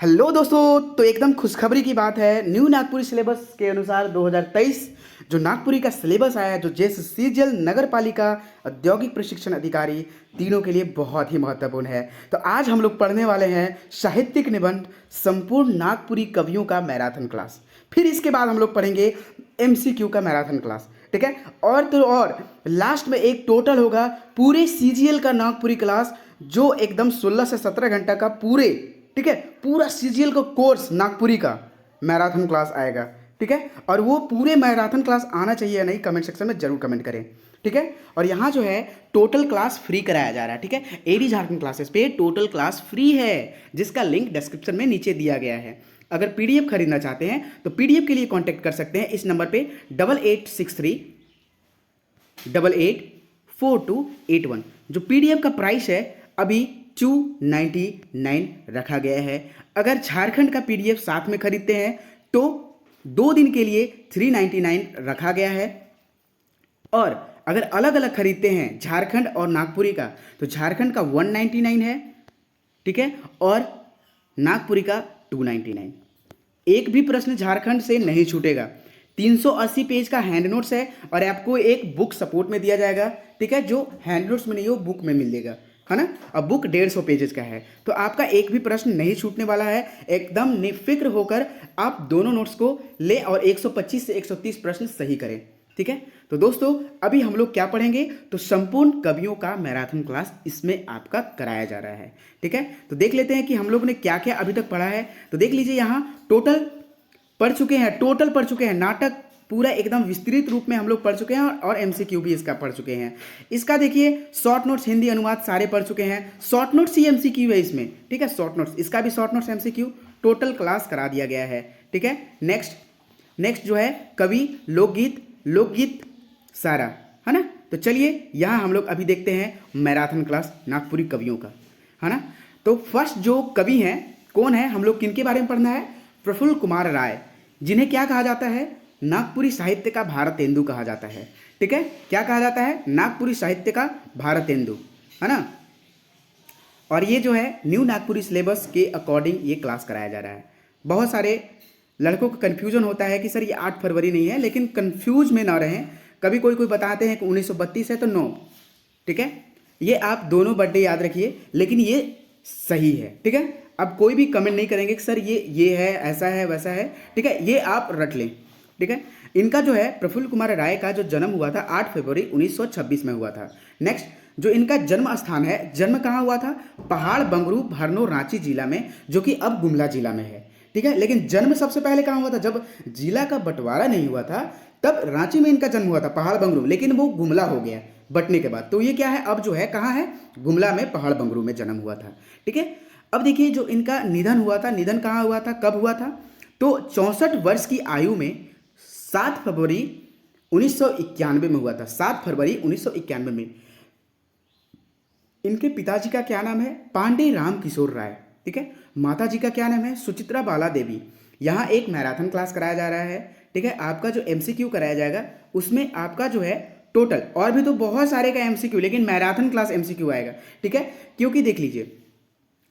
Hello दोस्तों, तो एकदम खुशखबरी की बात है। न्यू नागपुरी सिलेबस के अनुसार 2023 जो नागपुरी का सिलेबस आया है, जो जेएससीजीएल नगर पालिका औद्योगिक प्रशिक्षण अधिकारी तीनों के लिए बहुत ही महत्वपूर्ण है। तो आज हम लोग पढ़ने वाले हैं साहित्यिक निबंध संपूर्ण नागपुरी कवियों का मैराथन क्लास। फिर इसके बाद हम लोग पढ़ेंगे एमसीक्यू का मैराथन क्लास, ठीक है। और लास्ट में एक टोटल होगा पूरे सीजीएल का नागपुरी क्लास, जो एकदम 16 से 17 घंटा का पूरे, ठीक है, पूरा सीजीएल का कोर्स नागपुरी का मैराथन क्लास आएगा, ठीक है। और वो पूरे मैराथन क्लास आना चाहिए या नहीं, कमेंट सेक्शन में जरूर कमेंट करें, ठीक है। और यहाँ जो है टोटल क्लास फ्री कराया जा रहा है, ठीक है। एडी झारखंड क्लासेस पे टोटल क्लास फ्री है, जिसका लिंक डिस्क्रिप्शन में नीचे दिया गया है। अगर पीडीएफ खरीदना चाहते हैं तो पीडीएफ के लिए कांटेक्ट कर सकते हैं इस नंबर पे 8863884281। जो पीडीएफ का प्राइस है अभी 299 रखा गया है। अगर झारखंड का पीडीएफ साथ में खरीदते हैं तो 2 दिन के लिए 399 रखा गया है। और अगर अलग अलग खरीदते हैं झारखंड और नागपुरी का, तो झारखंड का 199 है, ठीक है, और नागपुरी का 299। एक भी प्रश्न झारखंड से नहीं छूटेगा। 380 पेज का हैंड नोट्स है और आपको एक बुक सपोर्ट में दिया जाएगा, ठीक है। जो हैंड नोट्स में नहीं हो बुक में मिलेगा, है ना। अब बुक 150 पेजेस का है, तो आपका एक भी प्रश्न नहीं छूटने वाला है। एकदम निफिक्र होकर आप दोनों नोट्स को ले और 125 से 130 प्रश्न सही करें, ठीक है। तो दोस्तों अभी हम लोग क्या पढ़ेंगे, तो संपूर्ण कवियों का मैराथन क्लास इसमें आपका कराया जा रहा है, ठीक है। तो देख लेते हैं कि हम लोग ने क्या क्या अभी तक पढ़ा है। तो देख लीजिए, यहाँ टोटल पढ़ चुके हैं नाटक पूरा एकदम विस्तृत रूप में हम लोग पढ़ चुके हैं, और एमसीक्यू भी इसका पढ़ चुके हैं। इसका देखिए शॉर्ट नोट्स हिंदी अनुवाद सारे पढ़ चुके हैं। शॉर्ट नोट्स ही एमसीक्यू है इसमें, ठीक है। शॉर्ट नोट्स, इसका भी short notes MCQ total class करा दिया गया है, ठीक है। नेक्स्ट जो है कवि लोकगीत सारा, है ना। तो चलिए यहाँ हम लोग अभी देखते हैं मैराथन क्लास नागपुरी कवियों का, है ना। तो फर्स्ट जो कवि हैं कौन है, हम लोग किनके बारे में पढ़ना है, प्रफुल्ल कुमार राय, जिन्हें क्या कहा जाता है, नागपुरी साहित्य का भारतेंदु कहा जाता है, ठीक है। क्या कहा जाता है, नागपुरी साहित्य का भारतेंदु, है ना। और ये जो है न्यू नागपुरी सिलेबस के अकॉर्डिंग ये क्लास कराया जा रहा है। बहुत सारे लड़कों को कन्फ्यूजन होता है कि सर ये 8 फरवरी नहीं है, लेकिन कन्फ्यूज में ना रहें। कभी कोई बताते हैं कि 1932 है तो नो, ठीक है। ये आप दोनों बर्थडे याद रखिए, लेकिन ये सही है, ठीक है। अब कोई भी कमेंट नहीं करेंगे कि सर ये है, ऐसा है, वैसा है, ठीक है। ये आप रट लें, ठीक है। इनका जो है प्रफुल्ल कुमार राय का जो जन्म हुआ था 8 फरवरी 1926 में हुआ था। नेक्स्ट जो इनका जन्म स्थान है, जन्म कहाँ हुआ था, पहाड़ बंगरू भरनो रांची जिला में, जो कि अब गुमला जिला में है, ठीक है। लेकिन जन्म सबसे पहले कहाँ हुआ था, जब जिला का बंटवारा नहीं हुआ था तब रांची में इनका जन्म हुआ था, पहाड़ बंगरू, लेकिन वो गुमला हो गया बंटने के बाद। तो ये क्या है, अब जो है कहाँ है, गुमला में पहाड़ बंगरू में जन्म हुआ था, ठीक है। अब देखिए जो इनका निधन हुआ था, निधन कहाँ हुआ था, कब हुआ था, तो 64 वर्ष की आयु में 7 फरवरी 1991 में हुआ था। 7 फरवरी 1991 में। इनके पिताजी का क्या नाम है, पांडे राम किशोर राय, ठीक है। माता जी का क्या नाम है, सुचित्रा बाला देवी। यहाँ एक मैराथन क्लास कराया जा रहा है, ठीक है। आपका जो एमसीक्यू कराया जाएगा उसमें आपका जो है टोटल, और भी तो बहुत सारे का एमसीक्यू, लेकिन मैराथन क्लास एमसीक्यू आएगा, ठीक है। क्योंकि देख लीजिए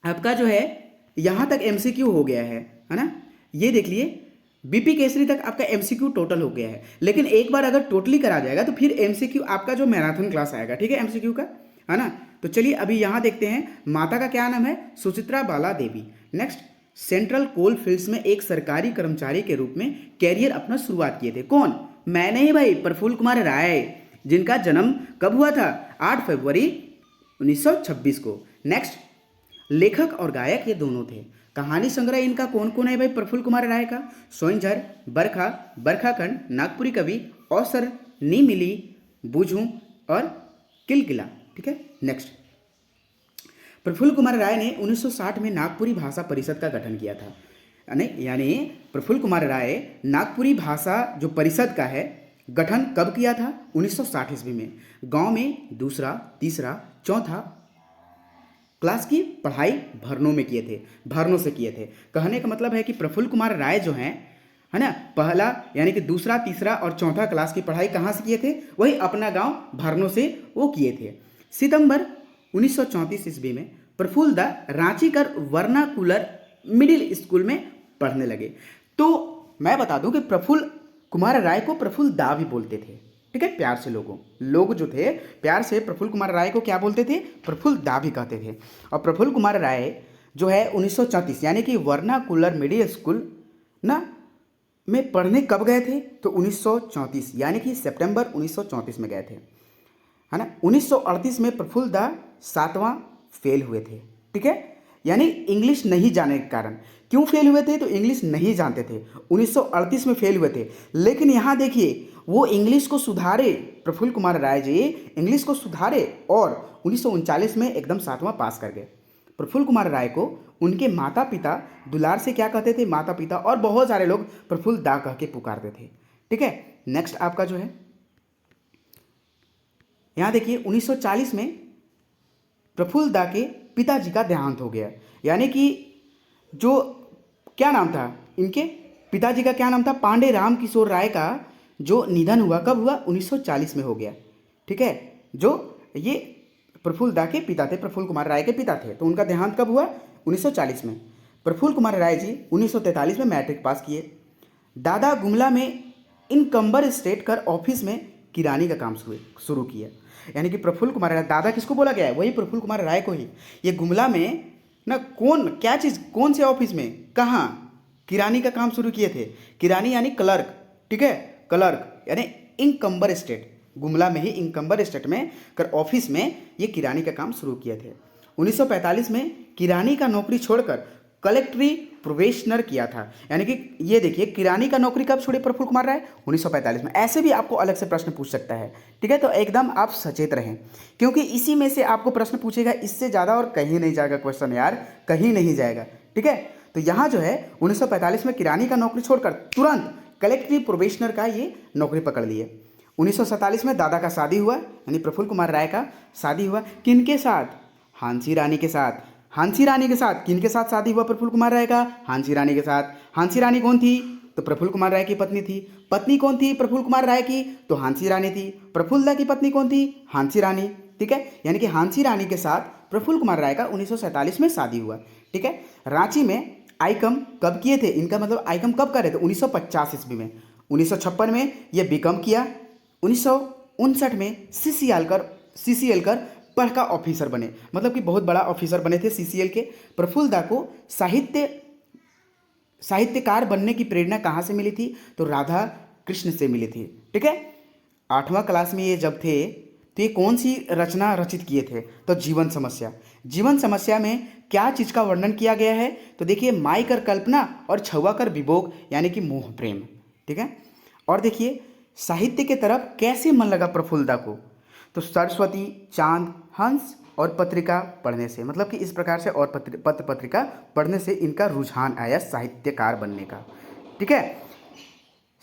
आपका जो है यहाँ तक एमसीक्यू हो गया है ना। ये देख लिए बीपी केसरी तक आपका एमसीक्यू टोटल हो गया है, लेकिन एक बार अगर टोटली करा जाएगा तो फिर एमसीक्यू आपका जो मैराथन क्लास आएगा, ठीक है, एमसीक्यू का, है ना। तो चलिए अभी यहाँ देखते हैं, माता का क्या नाम है, सुचित्रा बाला देवी। नेक्स्ट सेंट्रल कोल फील्ड्स में एक सरकारी कर्मचारी के रूप में कैरियर अपना शुरुआत किए थे। कौन, मैं नहीं भाई, प्रफुल्ल कुमार राय, जिनका जन्म कब हुआ था, 8 फरवरी 1926 को। नेक्स्ट लेखक और गायक ये दोनों थे। कहानी संग्रह इनका कौन कौन है भाई, प्रफुल्ल कुमार राय का, सोइंझर, बरखा, बरखाखंड, नागपुरी कवि, औसर, नी मिली, बूझूं और किलकिला, ठीक है। नेक्स्ट प्रफुल्ल कुमार राय ने 1960 में नागपुरी भाषा परिषद का गठन किया था, यानी प्रफुल्ल कुमार राय नागपुरी भाषा जो परिषद का है गठन कब किया था, 1960 ईस्वी में। गांव में दूसरा, तीसरा, चौथा क्लास की पढ़ाई भरनों में किए थे, भरनों से किए थे। कहने का मतलब है कि प्रफुल्ल कुमार राय जो हैं, है ना, पहला यानी कि दूसरा, तीसरा और चौथा क्लास की पढ़ाई कहाँ से किए थे, वही अपना गांव भरनों से वो किए थे। सितंबर 1934 ईस्वी में प्रफुल्ल द रांची कर वर्नाकुलर मिडिल स्कूल में पढ़ने लगे। तो मैं बता दूं कि प्रफुल्ल कुमार राय को प्रफुल्ल दा भी बोलते थे, ठीक है, प्यार से लोग जो थे प्यार से प्रफुल्ल कुमार राय को क्या बोलते थे, प्रफुल्ल दा भी कहते थे। और प्रफुल्ल कुमार राय जो है 1934 यानी कि वर्नाकुलर मिडिल स्कूल ना में पढ़ने कब गए थे, तो 1934 यानी कि सितंबर 1934 में गए थे, है ना। 1938 में प्रफुल्ल दा 7वां फेल हुए थे, ठीक है, यानी इंग्लिश नहीं जानने के कारण। क्यों फेल हुए थे, तो इंग्लिश नहीं जानते थे, 1938 में फेल हुए थे। लेकिन यहाँ देखिए वो इंग्लिश को सुधारे, प्रफुल्ल कुमार राय जी इंग्लिश को सुधारे और 1939 में एकदम 7वां पास कर गए। प्रफुल्ल कुमार राय को उनके माता पिता दुलार से क्या कहते थे, माता पिता, और बहुत सारे लोग प्रफुल्ल दा कह के पुकारते थे, ठीक है। नेक्स्ट आपका जो है यहाँ देखिए 1940 में प्रफुल्ल दा के पिताजी का देहांत हो गया, यानी कि जो क्या नाम था इनके पिताजी का, क्या नाम था, पांडे राम किशोर राय का जो निधन हुआ कब हुआ, 1940 में हो गया, ठीक है। जो ये प्रफुल्ल दा के पिता थे, प्रफुल्ल कुमार राय के पिता थे, तो उनका देहांत कब हुआ, 1940 में। प्रफुल्ल कुमार राय जी 1943 में मैट्रिक पास किए। दादा गुमला में इनकम्बर स्टेट कर ऑफिस में किरानी का काम शुरू किया, यानी कि प्रफुल्ल कुमार राय, दादा किसको बोला गया है, वही प्रफुल्ल कुमार राय को ही। ये गुमला में ना क्या चीज़, कौन से ऑफिस में, कहाँ, किरानी का काम शुरू किए थे। किरानी यानी क्लर्क, ठीक है, क्लर्क यानी इनकम्बर स्टेट, गुमला में ही इनकम्बर स्टेट में कर ऑफिस में ये किरानी का काम शुरू किए थे। 1945 में किरानी का नौकरी छोड़कर कलेक्ट्री प्रोबेशनर किया था, यानी कि ये देखिए किरानी का नौकरी कब छोड़े प्रफुल्ल कुमार राय, 1945 में। ऐसे भी आपको अलग से प्रश्न पूछ सकता है, ठीक है, तो एकदम आप सचेत रहें, क्योंकि इसी में से आपको प्रश्न पूछेगा, इससे ज़्यादा और कहीं नहीं जाएगा क्वेश्चन यार, कहीं नहीं जाएगा, ठीक है। तो यहाँ जो है 1945 में किरानी का नौकरी छोड़कर तुरंत कलेक्ट्री प्रोबेशनर का ये नौकरी पकड़ लिए। 1947 में दादा का शादी हुआ, यानी प्रफुल्ल कुमार राय का शादी हुआ, किनके साथ, हांसी रानी के साथ। हांसी रानी के साथ, किनके साथ शादी हुआ प्रफुल्ल कुमार राय का, हांसी रानी के साथ। हांसी रानी कौन थी, तो प्रफुल्ल कुमार राय की पत्नी थी। पत्नी कौन थी प्रफुल्ल कुमार राय की, तो हांसी रानी थी। प्रफुल्ल दा की पत्नी कौन थी, हांसी रानी, ठीक है, यानी कि हांसी रानी के साथ प्रफुल्ल कुमार राय का 1947 में शादी हुआ, ठीक है। रांची में आईकम कब किए थे, इनका मतलब आईकम कब करे थे, 1950 ईस्वी में। 1956 में ये बीकॉम किया। 1959 में सीसीएल कर बड़का ऑफिसर बने, मतलब कि बहुत बड़ा ऑफिसर बने थे सीसीएल के। प्रफुल्ल दा को साहित्यकार बनने की प्रेरणा कहाँ से मिली थी, तो राधा कृष्ण से मिली थी, ठीक है। 8वां क्लास में ये जब थे तो ये कौन सी रचना रचित किए थे, तो जीवन समस्या। जीवन समस्या में क्या चीज़ का वर्णन किया गया है, तो देखिए माई कर कल्पना और छुआ कर विभोग, यानी कि मोह प्रेम, ठीक है। और देखिए साहित्य के तरफ कैसे मन लगा प्रफुल्ल दा को, तो सरस्वती, चांद, हंस और पत्रिका पढ़ने से, मतलब कि इस प्रकार से, और पत्र पत्रिका पढ़ने से इनका रुझान आया साहित्यकार बनने का, ठीक है।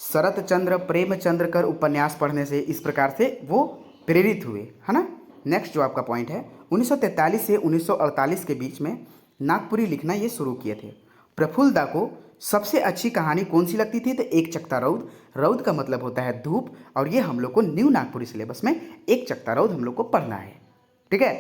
शरत चंद्र, प्रेमचंद्र कर उपन्यास पढ़ने से, इस प्रकार से वो प्रेरित हुए, है ना। नेक्स्ट जो आपका पॉइंट है, 1943 से 1948 के बीच में नागपुरी लिखना ये शुरू किए थे। प्रफुल्ल दा को सबसे अच्छी कहानी कौन सी लगती थी, तो एक चकता रौद। रौद का मतलब होता है धूप, और ये हम लोग को न्यू नागपुरी सिलेबस में एक चकता रौद हम लोग को पढ़ना है, ठीक है।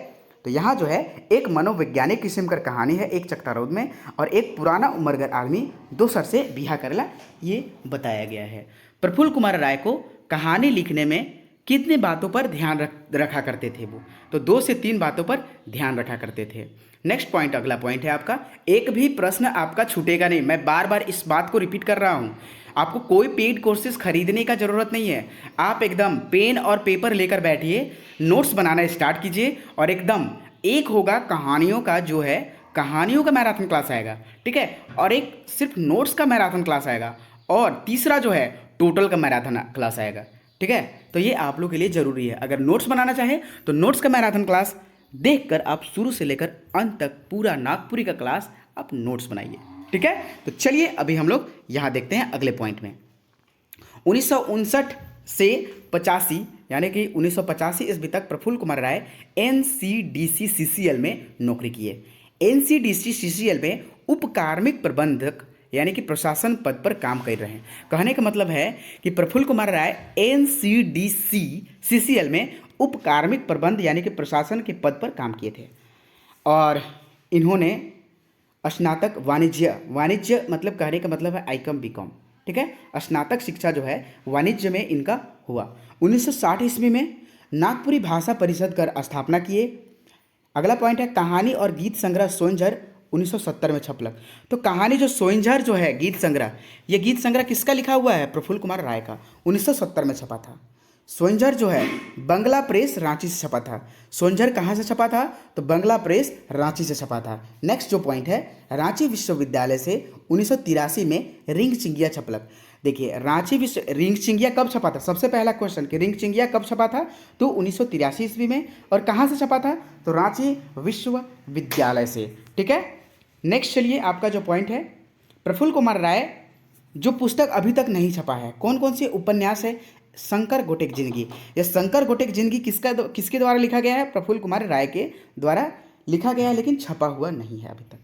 तो यहाँ जो है एक मनोवैज्ञानिक किस्म का कहानी है एक चकता रौद में, और एक पुराना उमरगर आदमी दोसर से बिहा करेला, ये बताया गया है। प्रफुल्ल कुमार राय को कहानी लिखने में कितने बातों पर ध्यान रखा करते थे वो, तो 2 से 3 बातों पर ध्यान रखा करते थे। नेक्स्ट पॉइंट, अगला पॉइंट है आपका, एक भी प्रश्न आपका छूटेगा नहीं। मैं बार बार इस बात को रिपीट कर रहा हूँ, आपको कोई पेड कोर्सेज खरीदने का ज़रूरत नहीं है। आप एकदम पेन और पेपर लेकर बैठिए, नोट्स बनाना स्टार्ट कीजिए, और एकदम एक होगा कहानियों का, जो है कहानियों का मैराथन क्लास आएगा, ठीक है, और एक सिर्फ नोट्स का मैराथन क्लास आएगा, और तीसरा जो है टोटल का मैराथन क्लास आएगा, ठीक है। तो ये आप लोग के लिए ज़रूरी है। अगर नोट्स बनाना चाहें तो नोट्स का मैराथन क्लास देखकर आप शुरू से लेकर अंत तक पूरा नागपुरी का क्लास आप नोट्स बनाइए, ठीक है। तो चलिए अभी हम लोग यहाँ देखते हैं अगले पॉइंट में। 1959 से 85 यानी कि 1985 ईस्वी तक प्रफुल्ल कुमार राय एनसीडीसी सीसीएल में नौकरी किए। एनसीडीसी सीसीएल में उप कार्मिक प्रबंधक यानी कि प्रशासन पद पर काम कर रहे हैं। कहने का मतलब है कि प्रफुल्ल कुमार राय एनसीडीसी सीसीएल में उप कार्मिक प्रबंध यानी कि प्रशासन के पद पर काम किए थे, और इन्होंने स्नातक वाणिज्य, वाणिज्य मतलब कहने का मतलब है आईकॉम बीकॉम, ठीक है। स्नातक शिक्षा जो है वाणिज्य में इनका हुआ। 1960 ईस्वी में नागपुरी भाषा परिषद कर स्थापना किए। अगला पॉइंट है कहानी और गीत संग्रह सोइंझर 1970 में छपलक। तो कहानी जो सोइंझर जो है गीत संग्रह, ये गीत संग्रह किसका लिखा हुआ है? प्रफुल्ल कुमार राय का, 1970 में छपा था। सोइंझर जो है बंगला प्रेस रांची से छपा था। सोइंझर कहाँ से छपा था? तो बंगला प्रेस रांची से छपा था। नेक्स्ट जो पॉइंट है रांची विश्वविद्यालय से 1983 में रिंग चिंगिया छपलक। देखिए रांची विश्व रिंग चिंगिया कब छपा था? सबसे पहला क्वेश्चन कि रिंग चिंगिया कब छपा था? तो 1983 ईस्वी में। और कहाँ से छपा था? तो रांची विश्वविद्यालय से, ठीक है। नेक्स्ट चलिए आपका जो पॉइंट है प्रफुल्ल कुमार राय जो पुस्तक अभी तक नहीं छपा है, कौन कौन से उपन्यास है? शंकर गोटेक जिंदगी। यह शंकर गोटेक जिंदगी किसके द्वारा लिखा गया है? प्रफुल्ल कुमार राय के द्वारा लिखा गया है, लेकिन छपा हुआ नहीं है अभी तक।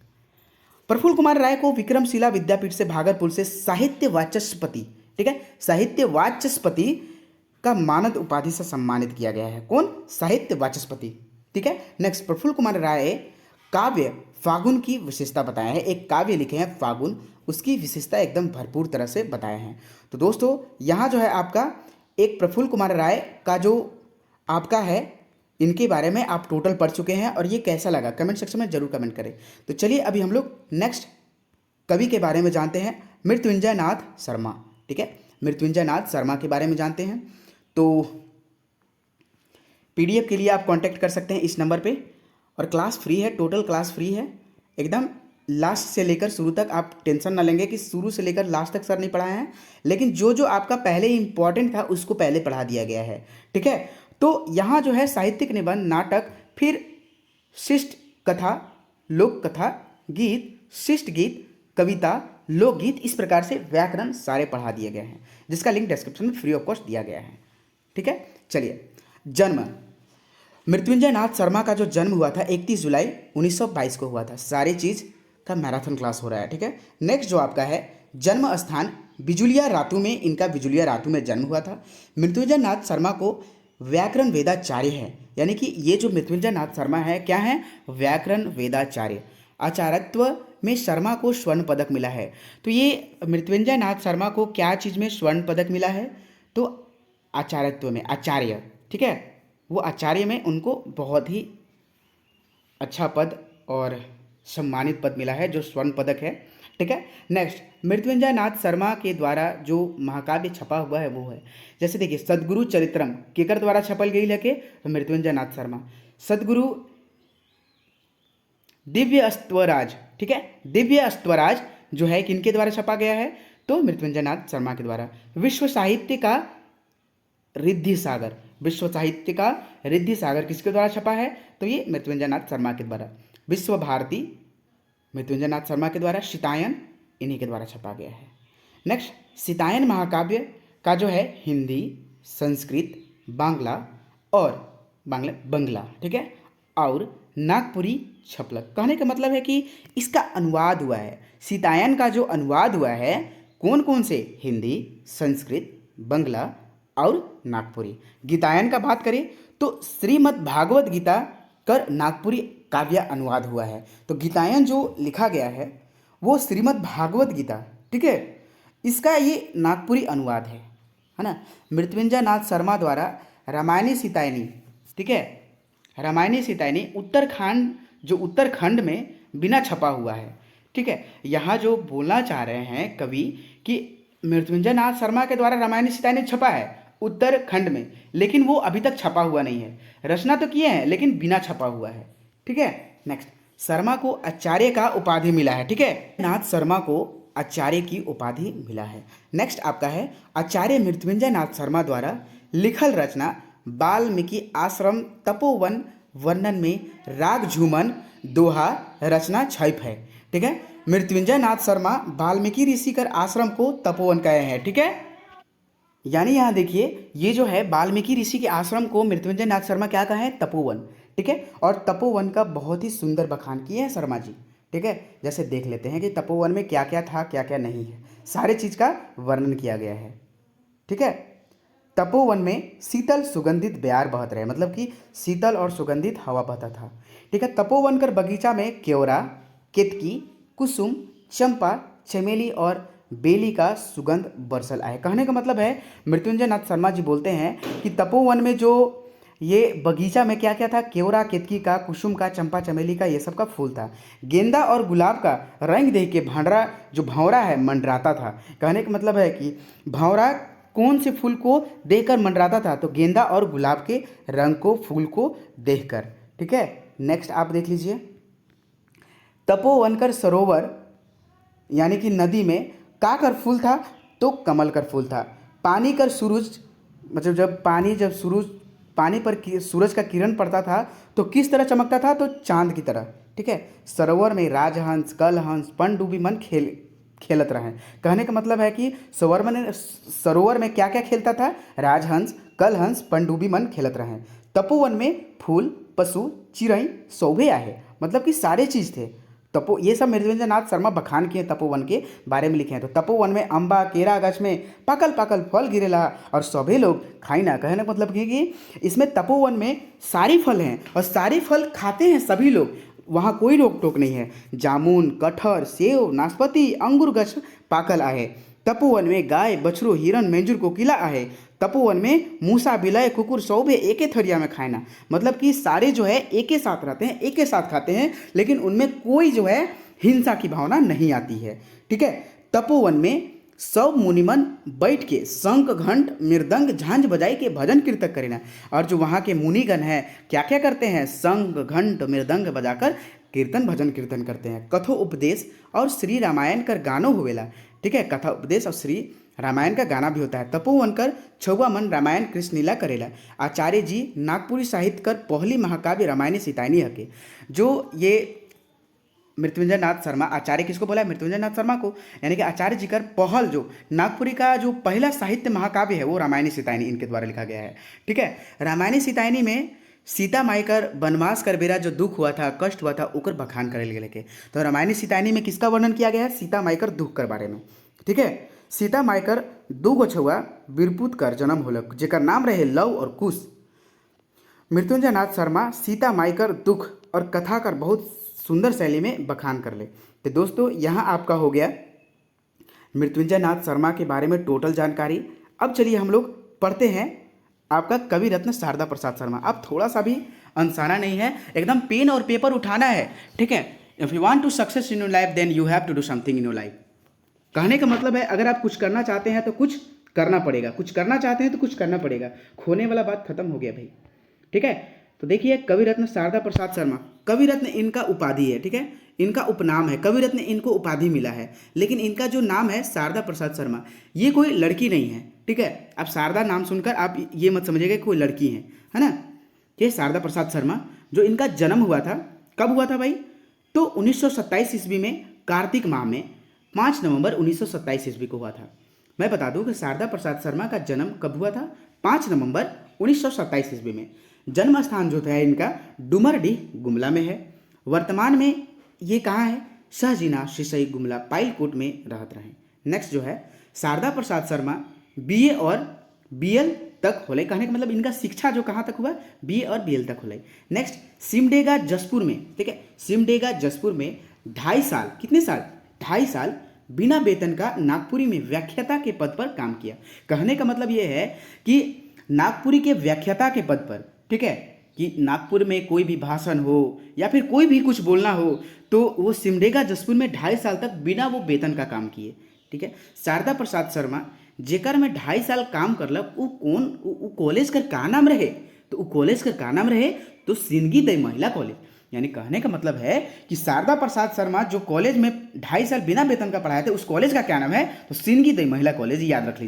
प्रफुल्ल कुमार राय को विक्रमशिला विद्यापीठ से भागलपुर से साहित्य वाचस्पति, ठीक है, साहित्य वाचस्पति का मानद उपाधि से सम्मानित किया गया है। कौन? साहित्य वाचस्पति, ठीक है। नेक्स्ट प्रफुल्ल कुमार राय काव्य फागुन की विशेषता बताया है। एक काव्य लिखे हैं फागुन, उसकी विशेषता एकदम भरपूर तरह से बताए हैं। तो दोस्तों यहाँ जो है आपका एक प्रफुल्ल कुमार राय का जो आपका है इनके बारे में आप टोटल पढ़ चुके हैं, और ये कैसा लगा कमेंट सेक्शन में जरूर कमेंट करें। तो चलिए अभी हम लोग नेक्स्ट कवि के बारे में जानते हैं, मृत्युंजय नाथ शर्मा, ठीक है। मृत्युंजय नाथ शर्मा के बारे में जानते हैं। तो पीडीएफ के लिए आप कांटेक्ट कर सकते हैं इस नंबर पे, और क्लास फ्री है, टोटल क्लास फ्री है एकदम। लास्ट से लेकर शुरू तक आप टेंशन ना लेंगे कि शुरू से लेकर लास्ट तक सर नहीं पढ़ाए हैं, लेकिन जो जो आपका पहले इंपॉर्टेंट था उसको पहले पढ़ा दिया गया है, ठीक है। तो यहाँ जो है साहित्यिक निबंध, नाटक, फिर शिष्ट कथा, लोक कथा, गीत, शिष्ट गीत, कविता, लोकगीत, इस प्रकार से व्याकरण सारे पढ़ा दिए गए हैं, जिसका लिंक डिस्क्रिप्शन में फ्री ऑफ कॉस्ट दिया गया है, ठीक है। चलिए जन्म, मृत्युंजय नाथ शर्मा का जो जन्म हुआ था 31 जुलाई 1922 को हुआ था। सारी चीज़ का मैराथन क्लास हो रहा है, ठीक है। नेक्स्ट जो आपका है जन्म स्थान बिजुलिया रातू में, इनका बिजुलिया रातू में जन्म हुआ था। मृत्युंजय नाथ शर्मा को व्याकरण वेदाचार्य है, यानी कि ये जो मृत्युंजय नाथ शर्मा है क्या है? व्याकरण वेदाचार्य। आचार्यत्व में शर्मा को स्वर्ण पदक मिला है। तो ये मृत्युंजय नाथ शर्मा को क्या चीज़ में स्वर्ण पदक मिला है? तो आचार्यत्व में, आचार्य, ठीक है, वो आचार्य में उनको बहुत ही अच्छा पद और सम्मानित पद मिला है, जो स्वर्ण पदक है, ठीक है। नेक्स्ट मृत्युंजय नाथ शर्मा के द्वारा जो महाकाव्य छपा हुआ है वो है, जैसे देखिए सदगुरु चरित्रम केकर द्वारा छपल गई है? तो मृत्युंजय नाथ शर्मा। सदगुरु दिव्य अस्त्वराज, ठीक है, दिव्य अस्त्वराज जो है किनके द्वारा छपा गया है? तो मृत्युंजय नाथ शर्मा के द्वारा। विश्व साहित्य का रिद्धि सागर, विश्व साहित्य का रिद्धि सागर किसके द्वारा छपा है? तो ये मृत्युंजय नाथ शर्मा के द्वारा। विश्व भारती मृत्युंजय नाथ शर्मा के द्वारा। शीतायन इन्हीं के द्वारा छपा गया है। नेक्स्ट शीतायन महाकाव्य का जो है हिंदी, संस्कृत, बांग्ला और बंगला, ठीक है, और नागपुरी छपलक। कहने का मतलब है कि इसका अनुवाद हुआ है। शीतायन का जो अनुवाद हुआ है कौन कौन से? हिंदी, संस्कृत, बंगला और नागपुरी। गीतायन का बात करें तो श्रीमद् भागवत गीता कर नागपुरी काव्य अनुवाद हुआ है। तो गीतायन जो लिखा गया है वो श्रीमद् भागवत गीता, ठीक है, इसका ये नागपुरी अनुवाद है ना। मृत्युंजय नाथ शर्मा द्वारा रामायणी सीतायनी, ठीक है, रामायणी सीतायनी उत्तराखंड, जो उत्तराखंड में बिना छपा हुआ है, ठीक है। यहाँ जो बोलना चाह रहे हैं कवि कि मृत्युंजय नाथ शर्मा के द्वारा रामायणी सीतायनी छपा है उत्तराखंड में, लेकिन वो अभी तक छपा हुआ नहीं है। रचना तो किए हैं लेकिन बिना छपा हुआ है, ठीक है। नेक्स्ट शर्मा को आचार्य का उपाधि मिला है, ठीक है, नाथ शर्मा को आचार्य की उपाधि मिला है। नेक्स्ट आपका है आचार्य मृत्युंजय नाथ शर्मा द्वारा लिखल रचना वाल्मीकि आश्रम तपोवन वर्णन में राग झूमन दोहा रचना छाप है, ठीक है। मृत्युंजय नाथ शर्मा वाल्मीकि ऋषि कर आश्रम को तपोवन कहे हैं, ठीक है। यानी यहाँ देखिए ये जो है वाल्मीकि ऋषि के आश्रम को मृत्युंजय नाथ शर्मा क्या कहा है? तपोवन, ठीक है। और तपोवन का बहुत ही सुंदर बखान किए हैं शर्मा जी, ठीक है। जैसे देख लेते हैं कि तपोवन में क्या क्या था, क्या क्या नहीं है, सारे चीज़ का वर्णन किया गया है, ठीक है। तपोवन में शीतल सुगंधित ब्यार बहत रहे, मतलब कि शीतल और सुगंधित हवा बहता था, ठीक है। तपोवन कर बगीचा में केवड़ा, केतकी, कुसुम, चंपा, चमेली और बेली का सुगंध बरसल आए। कहने का मतलब है मृत्युंजय नाथ शर्मा जी बोलते हैं कि तपोवन में जो ये बगीचा में क्या क्या था, केवड़ा, केतकी का, कुसुम का, चंपा, चमेली का, ये सब का फूल था। गेंदा और गुलाब का रंग देख के भांडरा जो भंवरा है मंडराता था। कहने का मतलब है कि भंवरा कौन से फूल को देखकर मंडराता था, तो गेंदा और गुलाब के रंग को, फूल को देखकर। ठीक है, नेक्स्ट आप देख लीजिए। तपोवन कर सरोवर यानी कि नदी में का कर फूल था, तो कमल कर फूल था। पानी कर सूरज, मतलब जब पानी पर सूरज का किरण पड़ता था तो किस तरह चमकता था, तो चांद की तरह। ठीक है, सरोवर में राजहंस, कलहंस, पनडुब्बी मन खेलत रहे। कहने का मतलब है कि सरोवर में क्या क्या खेलता था, राजहंस, कलहंस, पनडुब्बी मन खेलत रहे। तपोवन में फूल, पशु, चिड़ई सौभे आहे, मतलब कि सारे चीज़ थे। ये सब मृत्युंजय नाथ शर्मा बखान किए तपोवन के बारे में लिखे हैं। तो तपोवन में अम्बा, केरा गाछ में पाकल पाकल फल गिरेला और सभी लोग खाई ना। कहने का मतलब कि इसमें तपोवन में सारी फल हैं और सारे फल खाते हैं सभी लोग, वहाँ कोई रोक टोक नहीं है। जामुन, कटहर, सेव, नाशपाती, अंगूर गछ पाकल आहे। तपोवन में गाय, बछरू, हिरण, मेंजुर, कोकिला आहे। तपोवन में मूसा, बिलाय, कुकुर सौभे एक ही थरिया में खाए ना, मतलब कि सारे जो है एक ही साथ रहते हैं, एक ही साथ खाते हैं, लेकिन उनमें कोई जो है हिंसा की भावना नहीं आती है। ठीक है, तपोवन में सब मुनिमन बैठ के शंख, घंट, मृदंग, झांझ बजाई के भजन कीर्तन करेना। और जो वहाँ के मुनिगण हैं क्या क्या करते हैं, शंख, घंट, मृदंग बजाकर भजन कीर्तन करते हैं। कथो उपदेश और श्री रामायण कर गानो हुएला। ठीक है, कथा उपदेश और श्री रामायण का गाना भी होता है। तपोवन कर छौवा मन रामायण कृष्ण लीला करेला। आचार्य जी नागपुरी साहित्य कर पहली महाकाव्य रामायणी सीतायनी हके। जो ये मृत्युंजय नाथ शर्मा, आचार्य किसको बोला है, मृत्युंजय नाथ शर्मा को, यानी कि आचार्य जी कर पहल जो नागपुरी का जो पहला साहित्य महाकाव्य है वो रामायणी सीतायनी इनके द्वारा लिखा गया है। ठीक है, रामायणी सीतायनी में सीता माई कर वनवास कर बेरा जो दुख हुआ था, कष्ट हुआ था, ओकर बखान करे गेल के। तो रामायणी सीतायनी में किसका वर्णन किया गया है, सीता माई कर दुख कर बारे में। ठीक है, सीता माई कर दू गो छुआ वीरपुत कर जन्म होलक, जेकर नाम रहे लव और कुश। मृत्युंजय नाथ शर्मा सीता माई कर दुख और कथा कर बहुत सुंदर शैली में बखान कर ले। तो दोस्तों यहाँ आपका हो गया मृत्युंजय नाथ शर्मा के बारे में टोटल जानकारी। अब चलिए हम लोग पढ़ते हैं आपका कवि रत्न शारदा प्रसाद शर्मा। अब थोड़ा सा भी अनसाना नहीं है, एकदम पेन और पेपर उठाना है। ठीक है, if you want to success in your life then you have to do something in your life. कहने का मतलब है अगर आप कुछ करना चाहते हैं तो कुछ करना पड़ेगा, कुछ करना चाहते हैं तो कुछ करना पड़ेगा। खोने वाला बात खत्म हो गया भाई। ठीक है, तो देखिए कवि रत्न शारदा प्रसाद शर्मा, कवि रत्न इनका उपाधि है। ठीक है, इनका उपनाम है, कवि रत्न इनको उपाधि मिला है, लेकिन इनका जो नाम है शारदा प्रसाद शर्मा, ये कोई लड़की नहीं है। ठीक है, अब शारदा नाम सुनकर आप ये मत समझिएगा कि कोई लड़की है ना। ये शारदा प्रसाद शर्मा जो इनका जन्म हुआ था, कब हुआ था भाई, तो 1927 ईस्वी में कार्तिक माह में 5 नवंबर 1927 ईस्वी को हुआ था। मैं बता दूं कि शारदा प्रसाद शर्मा का जन्म कब हुआ था, 5 नवंबर 1927 ईस्वी में। जन्म स्थान जो था इनका डुमरडीह गुमला में है। वर्तमान में ये कहाँ है, सहजीना सिसई गुमला पाइलकोट में रहत रहे। नेक्स्ट जो है शारदा प्रसाद शर्मा बीए और बीएल तक होले। कहने का मतलब इनका शिक्षा जो कहाँ तक हुआ, बीए और बीएल तक होले। नेक्स्ट सिमडेगा जसपुर में, ठीक है, सिमडेगा जसपुर में 2.5 साल, कितने साल, 2.5 साल बिना वेतन का नागपुरी में व्याख्याता के पद पर काम किया। कहने का मतलब ये है कि नागपुरी के व्याख्याता के पद पर, ठीक है, कि नागपुर में कोई भी भाषण हो या फिर कोई भी कुछ बोलना हो तो वो सिमडेगा जसपुर में 2.5 साल तक बिना वो वेतन का काम किए। ठीक है, शारदा प्रसाद शर्मा जेकर में 2.5 साल काम करलक, वो कॉलेज का का नाम रहे, तो वो कॉलेज का का नाम रहे, तो सिंदगी दई महिला कॉलेज। यानी कहने का मतलब है कि शारदा प्रसाद शर्मा जो कॉलेज में 2.5 साल बिना वेतन का पढ़ाए थे, उस कॉलेज का क्या नाम है, तो सिंदगी दई महिला कॉलेज। याद रख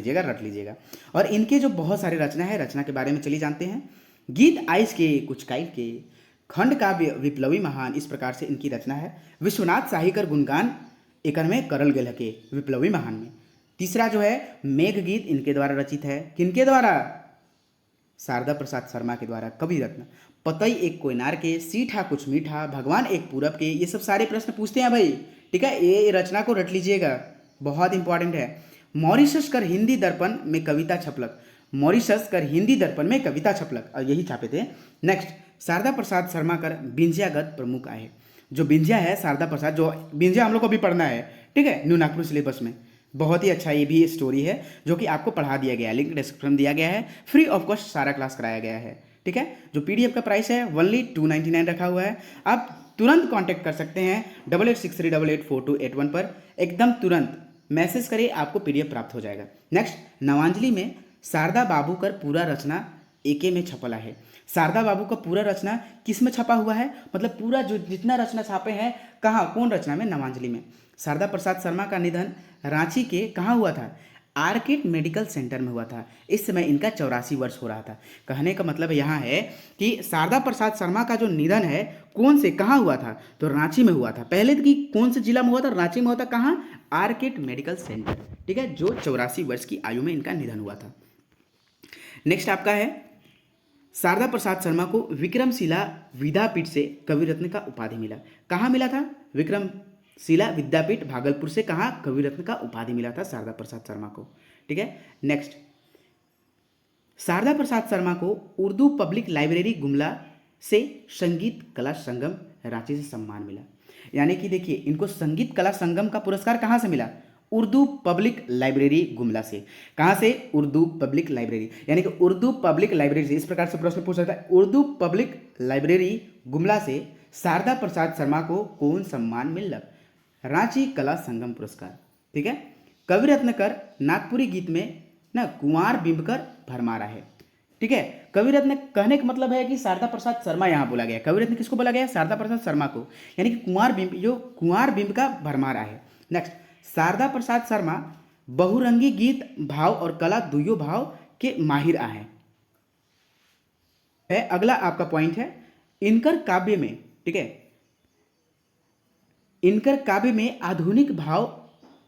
लीजिएगा। और इनके जो बहुत सारे रचना है, रचना के बारे में चलिए जानते हैं। गीत आइस के कुछ काइल के, खंड काव्य विप्लवी महान, इस प्रकार से इनकी रचना है। विश्वनाथ शाही कर गुणगान एकर में करल गेल के विप्लवी महान में। तीसरा जो है मेघ गीत इनके द्वारा रचित है। किनके द्वारा, शारदा प्रसाद शर्मा के द्वारा। कवि रत्न पतई एक कोयनार के, सीठा कुछ मीठा, भगवान एक पूरब के, ये सब सारे प्रश्न पूछते हैं भाई। ठीक है, ये रचना को रट लीजिएगा, बहुत इंपॉर्टेंट है। मॉरिशस कर हिंदी दर्पण में कविता छपलक, मॉरिशस कर हिंदी दर्पण में कविता छपलक, और यही छापे थे। नेक्स्ट शारदा प्रसाद शर्मा कर बिंजियागत प्रमुख आए। जो विंध्या है शारदा प्रसाद, जो विंध्या हम लोग को अभी पढ़ना है, ठीक है, न्यू नागपुर सिलेबस में। बहुत ही अच्छा ये भी स्टोरी है जो कि आपको पढ़ा दिया गया है, लिंक डिस्क्रिप्शन में दिया गया है, फ्री ऑफ कॉस्ट सारा क्लास कराया गया है, ठीक है। जो पीडीएफ का प्राइस है ओनली 299 रखा हुआ है। आप तुरंत कांटेक्ट कर सकते हैं 8863884281 पर, एकदम तुरंत मैसेज करिए, आपको पीडीएफ प्राप्त हो जाएगा। नेक्स्ट, नवांजलि में शारदा बाबू का पूरा रचना एके में छपला है। शारदा बाबू का पूरा रचना किस में छपा हुआ है, मतलब पूरा जो जितना रचना छापे हैं कहाँ, कौन रचना में, नवांजलि में। शारदा प्रसाद शर्मा का निधन रांची के कहाँ हुआ था, आर्किड मेडिकल सेंटर में हुआ था। इस समय इनका 84 वर्ष हो रहा था। कहने का मतलब यहाँ है कि शारदा प्रसाद शर्मा का जो निधन है कौन से कहाँ हुआ था, तो रांची में हुआ था। पहले की कौन से जिला में हुआ था, रांची में हुआ था। कहाँ, आर्किड मेडिकल सेंटर, ठीक है, जो 84 वर्ष की आयु में इनका निधन हुआ था। नेक्स्ट आपका है, शारदा प्रसाद शर्मा को विक्रमशिला विद्यापीठ से कवि रत्न का उपाधि मिला। कहाँ मिला था, विक्रमशिला विद्यापीठ भागलपुर से कहाँ कवि रत्न का उपाधि मिला था शारदा प्रसाद शर्मा को, ठीक है। नेक्स्ट, शारदा प्रसाद शर्मा को उर्दू पब्लिक लाइब्रेरी गुमला से संगीत कला संगम रांची से सम्मान मिला। यानी कि देखिए, इनको संगीत कला संगम का पुरस्कार कहाँ से मिला, उर्दू पब्लिक लाइब्रेरी गुमला से। कहाँ से, उर्दू पब्लिक लाइब्रेरी, यानी कि उर्दू पब्लिक लाइब्रेरी से। इस प्रकार से प्रश्न पूछ सकता है, उर्दू पब्लिक लाइब्रेरी गुमला से शारदा प्रसाद शर्मा को कौन सम्मान मिला, रांची कला संगम पुरस्कार, ठीक है। कवि रत्न कर नागपुरी गीत में ना कुंवर बिंबकर भरमारा है, ठीक है। कवि रत्न कहने का मतलब है कि शारदा प्रसाद शर्मा यहाँ बोला गया। कवि रत्न किसको बोला गया, शारदा प्रसाद शर्मा को, यानी कि कुंवर बिंब, जो कुंवर बिंब का भरमारा है। नेक्स्ट, शारदा प्रसाद शर्मा बहुरंगी गीत भाव और कला दुइयों भाव के माहिर आहे। अगला आपका पॉइंट है, इनकर काव्य में, ठीक है, इनकर काव्य में आधुनिक भाव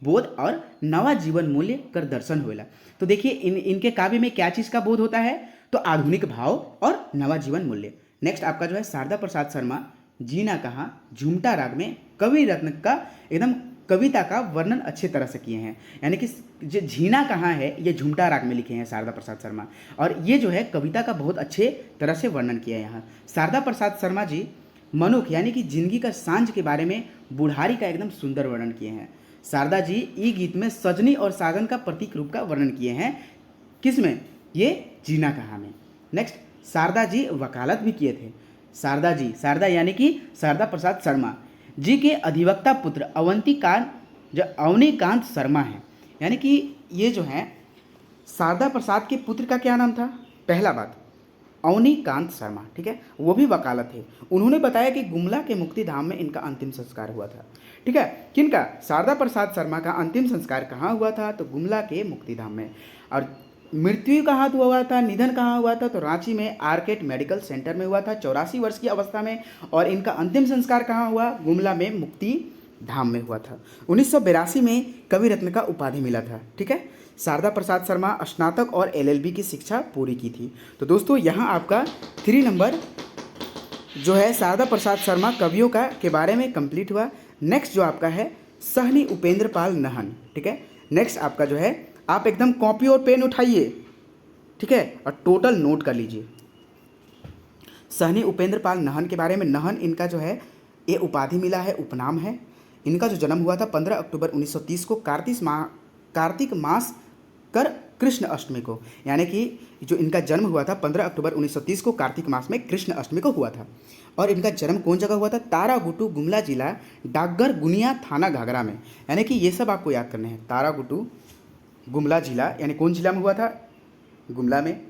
बोध और नवा जीवन मूल्य कर दर्शन होएला। तो देखिए, इनके काव्य में क्या चीज का बोध होता है, तो आधुनिक भाव और नवा जीवन मूल्य। नेक्स्ट आपका जो है, शारदा प्रसाद शर्मा जीना कहाँ झुमटा राग में कवि रत्न का एकदम कविता का वर्णन अच्छे तरह से किए हैं। यानी कि जो झीना कहाँ है, ये झुमटा राग में लिखे हैं शारदा प्रसाद शर्मा, और ये जो है कविता का बहुत अच्छे तरह से वर्णन किया है यहाँ। शारदा प्रसाद शर्मा जी मनुख यानी कि जिंदगी का सांझ के बारे में बुढ़ारी का एकदम सुंदर वर्णन किए हैं। शारदा जी ई गीत में सजनी और साजन का प्रतीक रूप का वर्णन किए हैं। किस में, ये जीना कहाँ में। नेक्स्ट, शारदा जी वकालत भी किए थे। शारदा जी, शारदा यानी कि शारदा प्रसाद शर्मा जी के अधिवक्ता पुत्र अवनीकांत शर्मा हैं। यानी कि ये जो है शारदा प्रसाद के पुत्र का क्या नाम था, पहला बात अवनीकांत शर्मा, ठीक है, वो भी वकालत थे। उन्होंने बताया कि गुमला के मुक्तिधाम में इनका अंतिम संस्कार हुआ था, ठीक है। किनका, शारदा प्रसाद शर्मा का अंतिम संस्कार कहाँ हुआ था, तो गुमला के मुक्तिधाम में। और मृत्यु कहाँ हुआ था, निधन कहाँ हुआ था, तो रांची में आर्किड मेडिकल सेंटर में हुआ था 84 वर्ष की अवस्था में। और इनका अंतिम संस्कार कहाँ हुआ, गुमला में मुक्ति धाम में हुआ था। 1982 में कवि रत्न का उपाधि मिला था, ठीक है। शारदा प्रसाद शर्मा स्नातक और एलएलबी की शिक्षा पूरी की थी। तो दोस्तों, यहाँ आपका 3 नंबर जो है शारदा प्रसाद शर्मा कवियों का के बारे में कंप्लीट हुआ। नेक्स्ट जो आपका है सहनी उपेंद्र पाल नहन, ठीक है। नेक्स्ट आपका जो है, आप एकदम कॉपी और पेन उठाइए, ठीक है, और टोटल नोट कर लीजिए। सहनी उपेंद्र पाल नहन के बारे में, नहन इनका जो है ये उपाधि मिला है, उपनाम है। इनका जो जन्म हुआ था 15 अक्टूबर 1930 को कार्तिक मास कर कृष्ण अष्टमी को। यानी कि जो इनका जन्म हुआ था 15 अक्टूबर 1930 को कार्तिक मास में कृष्ण अष्टमी को हुआ था। और इनका जन्म कौन जगह हुआ था, तारागुटू गुमला जिला डाकघर गुनिया थाना घाघरा में। यानी कि ये सब आपको याद करने हैं। तारागुटू गुमला जिला यानी कौन जिला में हुआ था, गुमला में।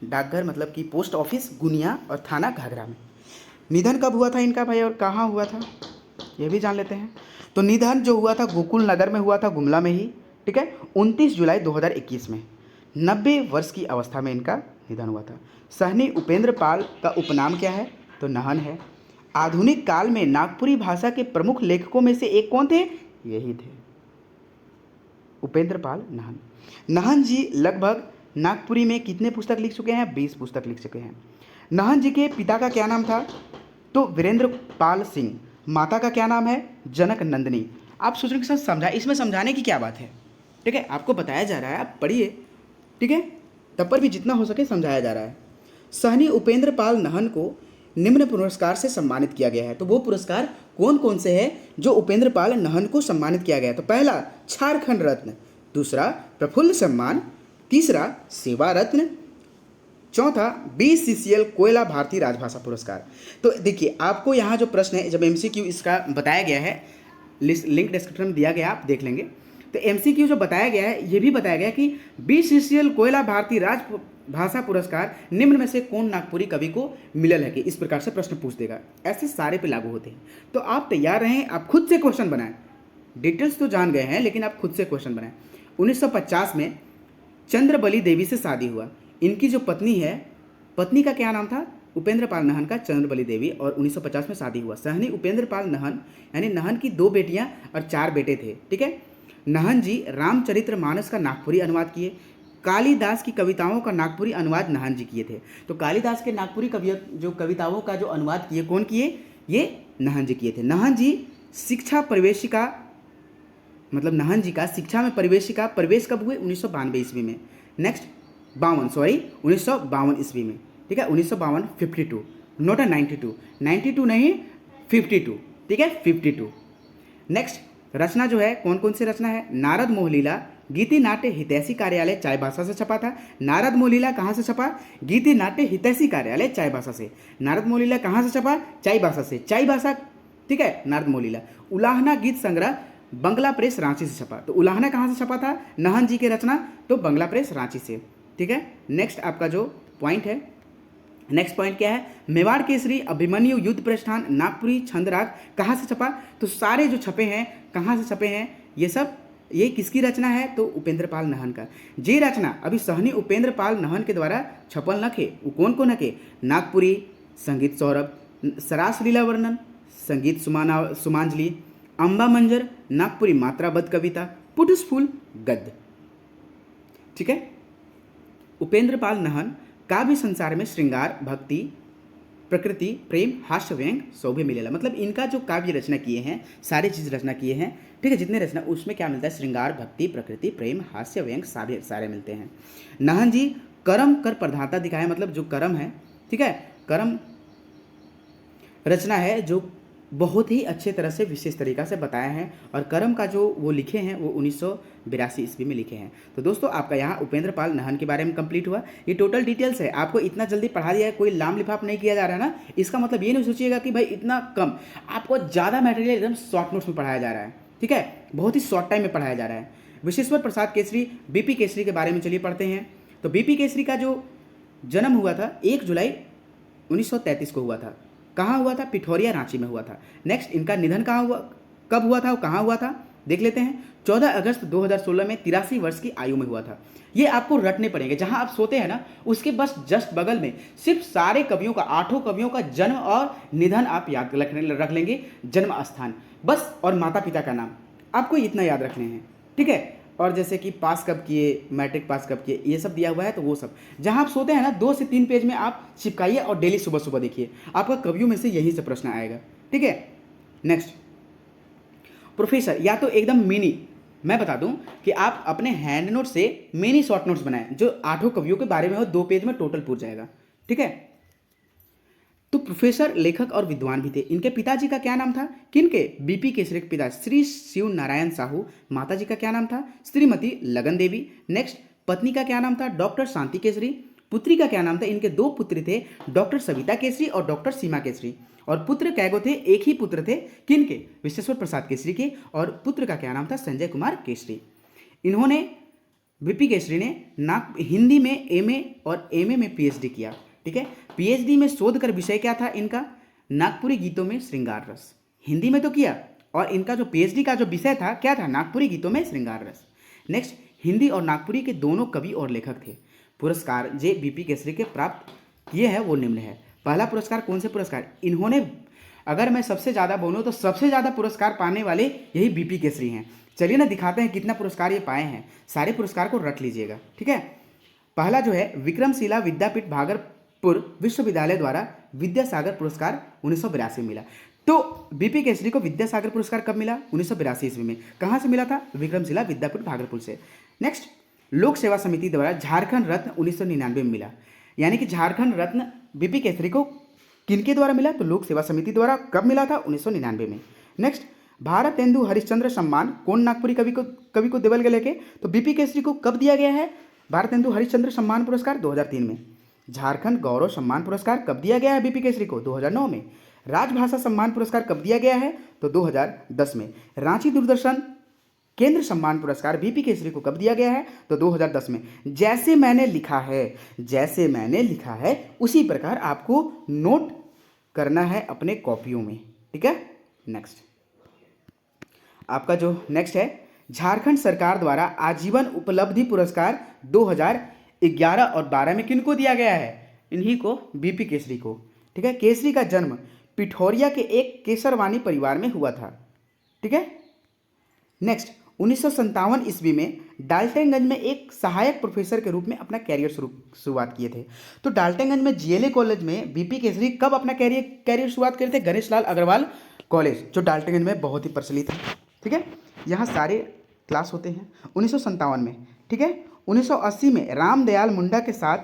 डाकघर मतलब कि पोस्ट ऑफिस गुनिया और थाना घाघरा में। निधन कब हुआ था इनका भाई और कहाँ हुआ था, ये भी जान लेते हैं। तो निधन जो हुआ था गोकुल नगर में हुआ था, गुमला में ही, ठीक है, 29 जुलाई 2021 में। 90 वर्ष की अवस्था में इनका निधन हुआ था। सहनी उपेंद्र पाल का उपनाम क्या है, तो नहन है। आधुनिक काल में नागपुरी भाषा के प्रमुख लेखकों में से एक कौन थे, यही थे, उपेंद्र पाल नहन। नहन जी लगभग नागपुरी में कितने पुस्तक लिख चुके हैं, 20 पुस्तक लिख चुके हैं। नहन जी के पिता का क्या नाम था, तो वीरेंद्र पाल सिंह। माता का क्या नाम है, जनक नंदिनी। आप सोच रहे हैं कि समझा, इसमें समझाने की क्या बात है, ठीक है, आपको बताया जा रहा है, आप पढ़िए, ठीक है, तब पर भी जितना हो सके समझाया जा रहा है। सहनी उपेंद्र पाल नहन को निम्न पुरस्कार से सम्मानित किया गया है। तो वो पुरस्कार कौन कौन से हैं जो उपेंद्र पाल नहन को सम्मानित किया गया? तो पहला झारखंड रत्न, दूसरा प्रफुल्ल सम्मान, तीसरा सेवा रत्न, चौथा BCCL कोयला भारतीय राजभाषा पुरस्कार। तो देखिए आपको यहाँ जो प्रश्न है, जब MCQ इसका बताया गया है, लिंक डिस्क्रिप्शन में दिया गया, आप देख लेंगे। तो MCQ जो बताया गया है, ये भी बताया गया कि BCCL कोयला भारतीय राजभाषा पुरस्कार निम्न में से कौन नागपुरी कवि को मिलल है कि इस प्रकार से प्रश्न पूछ देगा। ऐसे सारे पे लागू होते हैं। तो आप तैयार रहें, आप खुद से क्वेश्चन बनाएं। डिटेल्स तो जान गए हैं, लेकिन आप खुद से क्वेश्चन बनाएं। 1950 में चंद्रबली देवी से शादी हुआ। इनकी जो पत्नी है, पत्नी का क्या नाम था? उपेंद्र पाल नहन का चंद्रबली देवी, और 1950 में शादी हुआ। सहनी उपेंद्र पाल नहन, यानी नहन की 2 बेटियां और 4 बेटे थे। ठीक है। नहन जी रामचरितमानस का नागपुरी अनुवाद किए। कालिदास की कविताओं का नागपुरी अनुवाद नहन जी किए थे। तो कालिदास के नागपुरी कविताओं का जो अनुवाद किए, कौन किए? ये नहन जी किए थे। नहन जी शिक्षा प्रवेशिका, मतलब नहन जी का शिक्षा में प्रवेश कब हुए? 1992 ईस्वी में। नेक्स्ट 1952 ईस्वी में। ठीक है, 1952, 52, नोट 92 नहीं 52। ठीक है, 52। नेक्स्ट रचना जो है, कौन कौन सी रचना है? नारद मोहलीला गीति नाट्य हितैषी कार्यालय चाईबासा से छपा था। नारद मोहलीला कहाँ से छपा? गीति नाट्य हितैषी कार्यालय चाईबासा से। नारद मोहलीला कहाँ से छपा? चाईबासा से। चाईबासा, ठीक है, नारद मोहलीला। उलाहना गीत संग्रह बंगला प्रेस रांची से छपा। तो उलाहना कहाँ से छपा था? नहन जी की रचना, तो बंगला प्रेस रांची से। ठीक है। नेक्स्ट आपका जो पॉइंट है, नेक्स्ट पॉइंट क्या है? मेवाड़ केसरी अभिमन्यु युद्ध प्रस्थान नागपुरी छंदराग कहाँ से छपा? तो सारे जो छपे हैं, कहाँ से छपे हैं ये सब? ये किसकी रचना है? तो उपेंद्र पाल नहन का। जे रचना अभी सहनी उपेंद्र पाल नहन के द्वारा छपल न खे, वो कौन कौन है? नागपुरी संगीत सौरभ, सरास लीला वर्णन संगीत सुमांजलि, अम्बा मंजर नागपुरी मात्राबद्ध कविता, पुटुस फूल गद्य। ठीक है। उपेंद्र पाल नहन काव्य संसार में श्रृंगार, भक्ति, प्रकृति, प्रेम, हास्य, व्यंग सौभे मिलेला। मतलब इनका जो काव्य रचना किए हैं, सारी चीज रचना किए हैं। ठीक है, जितने रचना उसमें क्या मिलता है? श्रृंगार, भक्ति, प्रकृति, प्रेम, हास्य, व्यंग सारे मिलते हैं। नहन जी कर्म कर प्रधानता दिखाया, मतलब जो कर्म है, ठीक है, कर्म रचना है जो बहुत ही अच्छे तरह से विशेष तरीका से बताया है, और कर्म का जो वो लिखे हैं वो 1982 ईस्वी में लिखे हैं। तो दोस्तों आपका यहाँ उपेंद्र पाल नहन के बारे में कंप्लीट हुआ। ये टोटल डिटेल्स है, आपको इतना जल्दी पढ़ा दिया है, कोई लाम लिफाफ नहीं किया जा रहा है ना। इसका मतलब ये नहीं सोचिएगा कि भाई इतना कम, आपको ज़्यादा मटेरियल एकदम शॉर्ट नोट्स में पढ़ाया जा रहा है। ठीक है, बहुत ही शॉर्ट टाइम में पढ़ाया जा रहा है। विश्वेश्वर प्रसाद केसरी, BP केसरी के बारे में चलिए पढ़ते हैं। तो BP केसरी का जो जन्म हुआ था 1 जुलाई 1933 को हुआ था। कहाँ हुआ था? पिठौरिया, रांची में हुआ था। नेक्स्ट इनका निधन कहाँ हुआ, कब हुआ था, कहाँ हुआ था, देख लेते हैं। 14 अगस्त 2016 में 83 वर्ष की आयु में हुआ था। ये आपको रटने पड़ेंगे, जहाँ आप सोते हैं ना उसके बस जस्ट बगल में सिर्फ सारे कवियों का, 8 कवियों का जन्म और निधन आप याद रख लेंगे, जन्म स्थान बस, और माता पिता का नाम, आपको इतना याद रखने हैं। ठीक है। और जैसे कि पास कब किए, मैट्रिक पास कब किए, ये सब दिया हुआ है। तो वो सब जहां आप सोते हैं ना 2 से 3 पेज में आप चिपकाइए और डेली सुबह सुबह देखिए, आपका कवियों में से यही से प्रश्न आएगा। ठीक है। नेक्स्ट प्रोफेसर, या तो एकदम मिनी, मैं बता दूं कि आप अपने हैंड नोट से मिनी शॉर्ट नोट्स बनाएं जो 8 कवियों के बारे में हो, 2 पेज में टोटल पूछ जाएगा। ठीक है। तो प्रोफेसर लेखक और विद्वान भी थे। इनके पिताजी का क्या नाम था? किनके? BP केसरी के पिता श्री शिव नारायण साहू। माताजी का क्या नाम था? श्रीमती लगन देवी। नेक्स्ट पत्नी का क्या नाम था? डॉक्टर शांति केसरी। पुत्री का क्या नाम था? इनके 2 पुत्र थे, डॉक्टर सविता केसरी और डॉक्टर सीमा केसरी। और पुत्र कैगो थे? एक ही पुत्र थे, किनके? विश्वेश्वर प्रसाद केसरी के। और पुत्र का क्या नाम था? संजय कुमार केसरी। इन्होंने BP केसरी ने हिंदी में MA और MA में PhD किया। ठीक है। PhD में शोध कर विषय क्या था इनका? नागपुरी गीतों में श्रृंगार रस। हिंदी में तो किया, और इनका जो PhD का जो विषय था क्या था? नागपुरी गीतों में श्रृंगार रस। नेक्स्ट हिंदी और नागपुरी के दोनों कवि और लेखक थे। पुरस्कार जे BP केसरी के प्राप्त किए हैं वो निम्न है। पहला पुरस्कार, कौन से पुरस्कार इन्होंने, अगर मैं सबसे ज़्यादा बोलूँ तो सबसे ज़्यादा पुरस्कार पाने वाले यही BP केसरी हैं। चलिए ना दिखाते हैं कितना पुरस्कार ये पाए हैं। सारे पुरस्कार को रट लीजिएगा। ठीक है। पहला जो है विक्रमशिला विद्यापीठ भागलपुर विश्वविद्यालय द्वारा विद्यासागर पुरस्कार 1982 में मिला। तो BP केसरी को विद्यासागर पुरस्कार कब मिला? 1982 ईस्वी में। कहाँ से मिला था? विक्रमशिला विद्यापीठ भागलपुर से। नेक्स्ट लोक सेवा समिति द्वारा झारखंड रत्न 1999 में मिला। यानी कि झारखंड रत्न BP केसरी को किनके द्वारा मिला? तो लोक सेवा समिति द्वारा। कब मिला था? 1999 में। नेक्स्ट, भारतेंदु हरिश्चंद्र सम्मान कौन नागपुरी कवि को देवल गए के? तो बीपी केसरी को कब दिया गया है भारतेंदु हरिश्चंद्र सम्मान पुरस्कार? 2003 में। झारखंड गौरव सम्मान पुरस्कार कब दिया गया है बीपी केसरी को? 2009 में। राजभाषा सम्मान पुरस्कार कब दिया गया है? तो 2010 में। रांची दूरदर्शन केंद्र सम्मान पुरस्कार बीपी केसरी को कब दिया गया है? तो 2010 में। जैसे मैंने लिखा है उसी प्रकार आपको नोट करना है अपने कॉपियों में, ठीक है। नेक्स्ट, आपका जो नेक्स्ट है, झारखंड सरकार द्वारा आजीवन उपलब्धि पुरस्कार 2011 और 12 में किनको दिया गया है? इन्हीं को, बीपी केसरी को, ठीक है। केसरी का जन्म पिठौरिया के एक केसरवानी परिवार में हुआ था, ठीक है। नेक्स्ट, 1957 ईस्वी में डाल्टनगंज में एक सहायक प्रोफेसर के रूप में अपना कैरियर शुरुआत किए थे। तो डाल्टनगंज में जीएलए कॉलेज में बीपी केसरी कब अपना कैरियर शुरुआत करे थे? गणेश लाल अग्रवाल कॉलेज, जो डाल्टनगंज में बहुत ही प्रचलित है, ठीक है। यहाँ सारे क्लास होते हैं। 1957 में, ठीक है। 1980 में रामदयाल मुंडा के साथ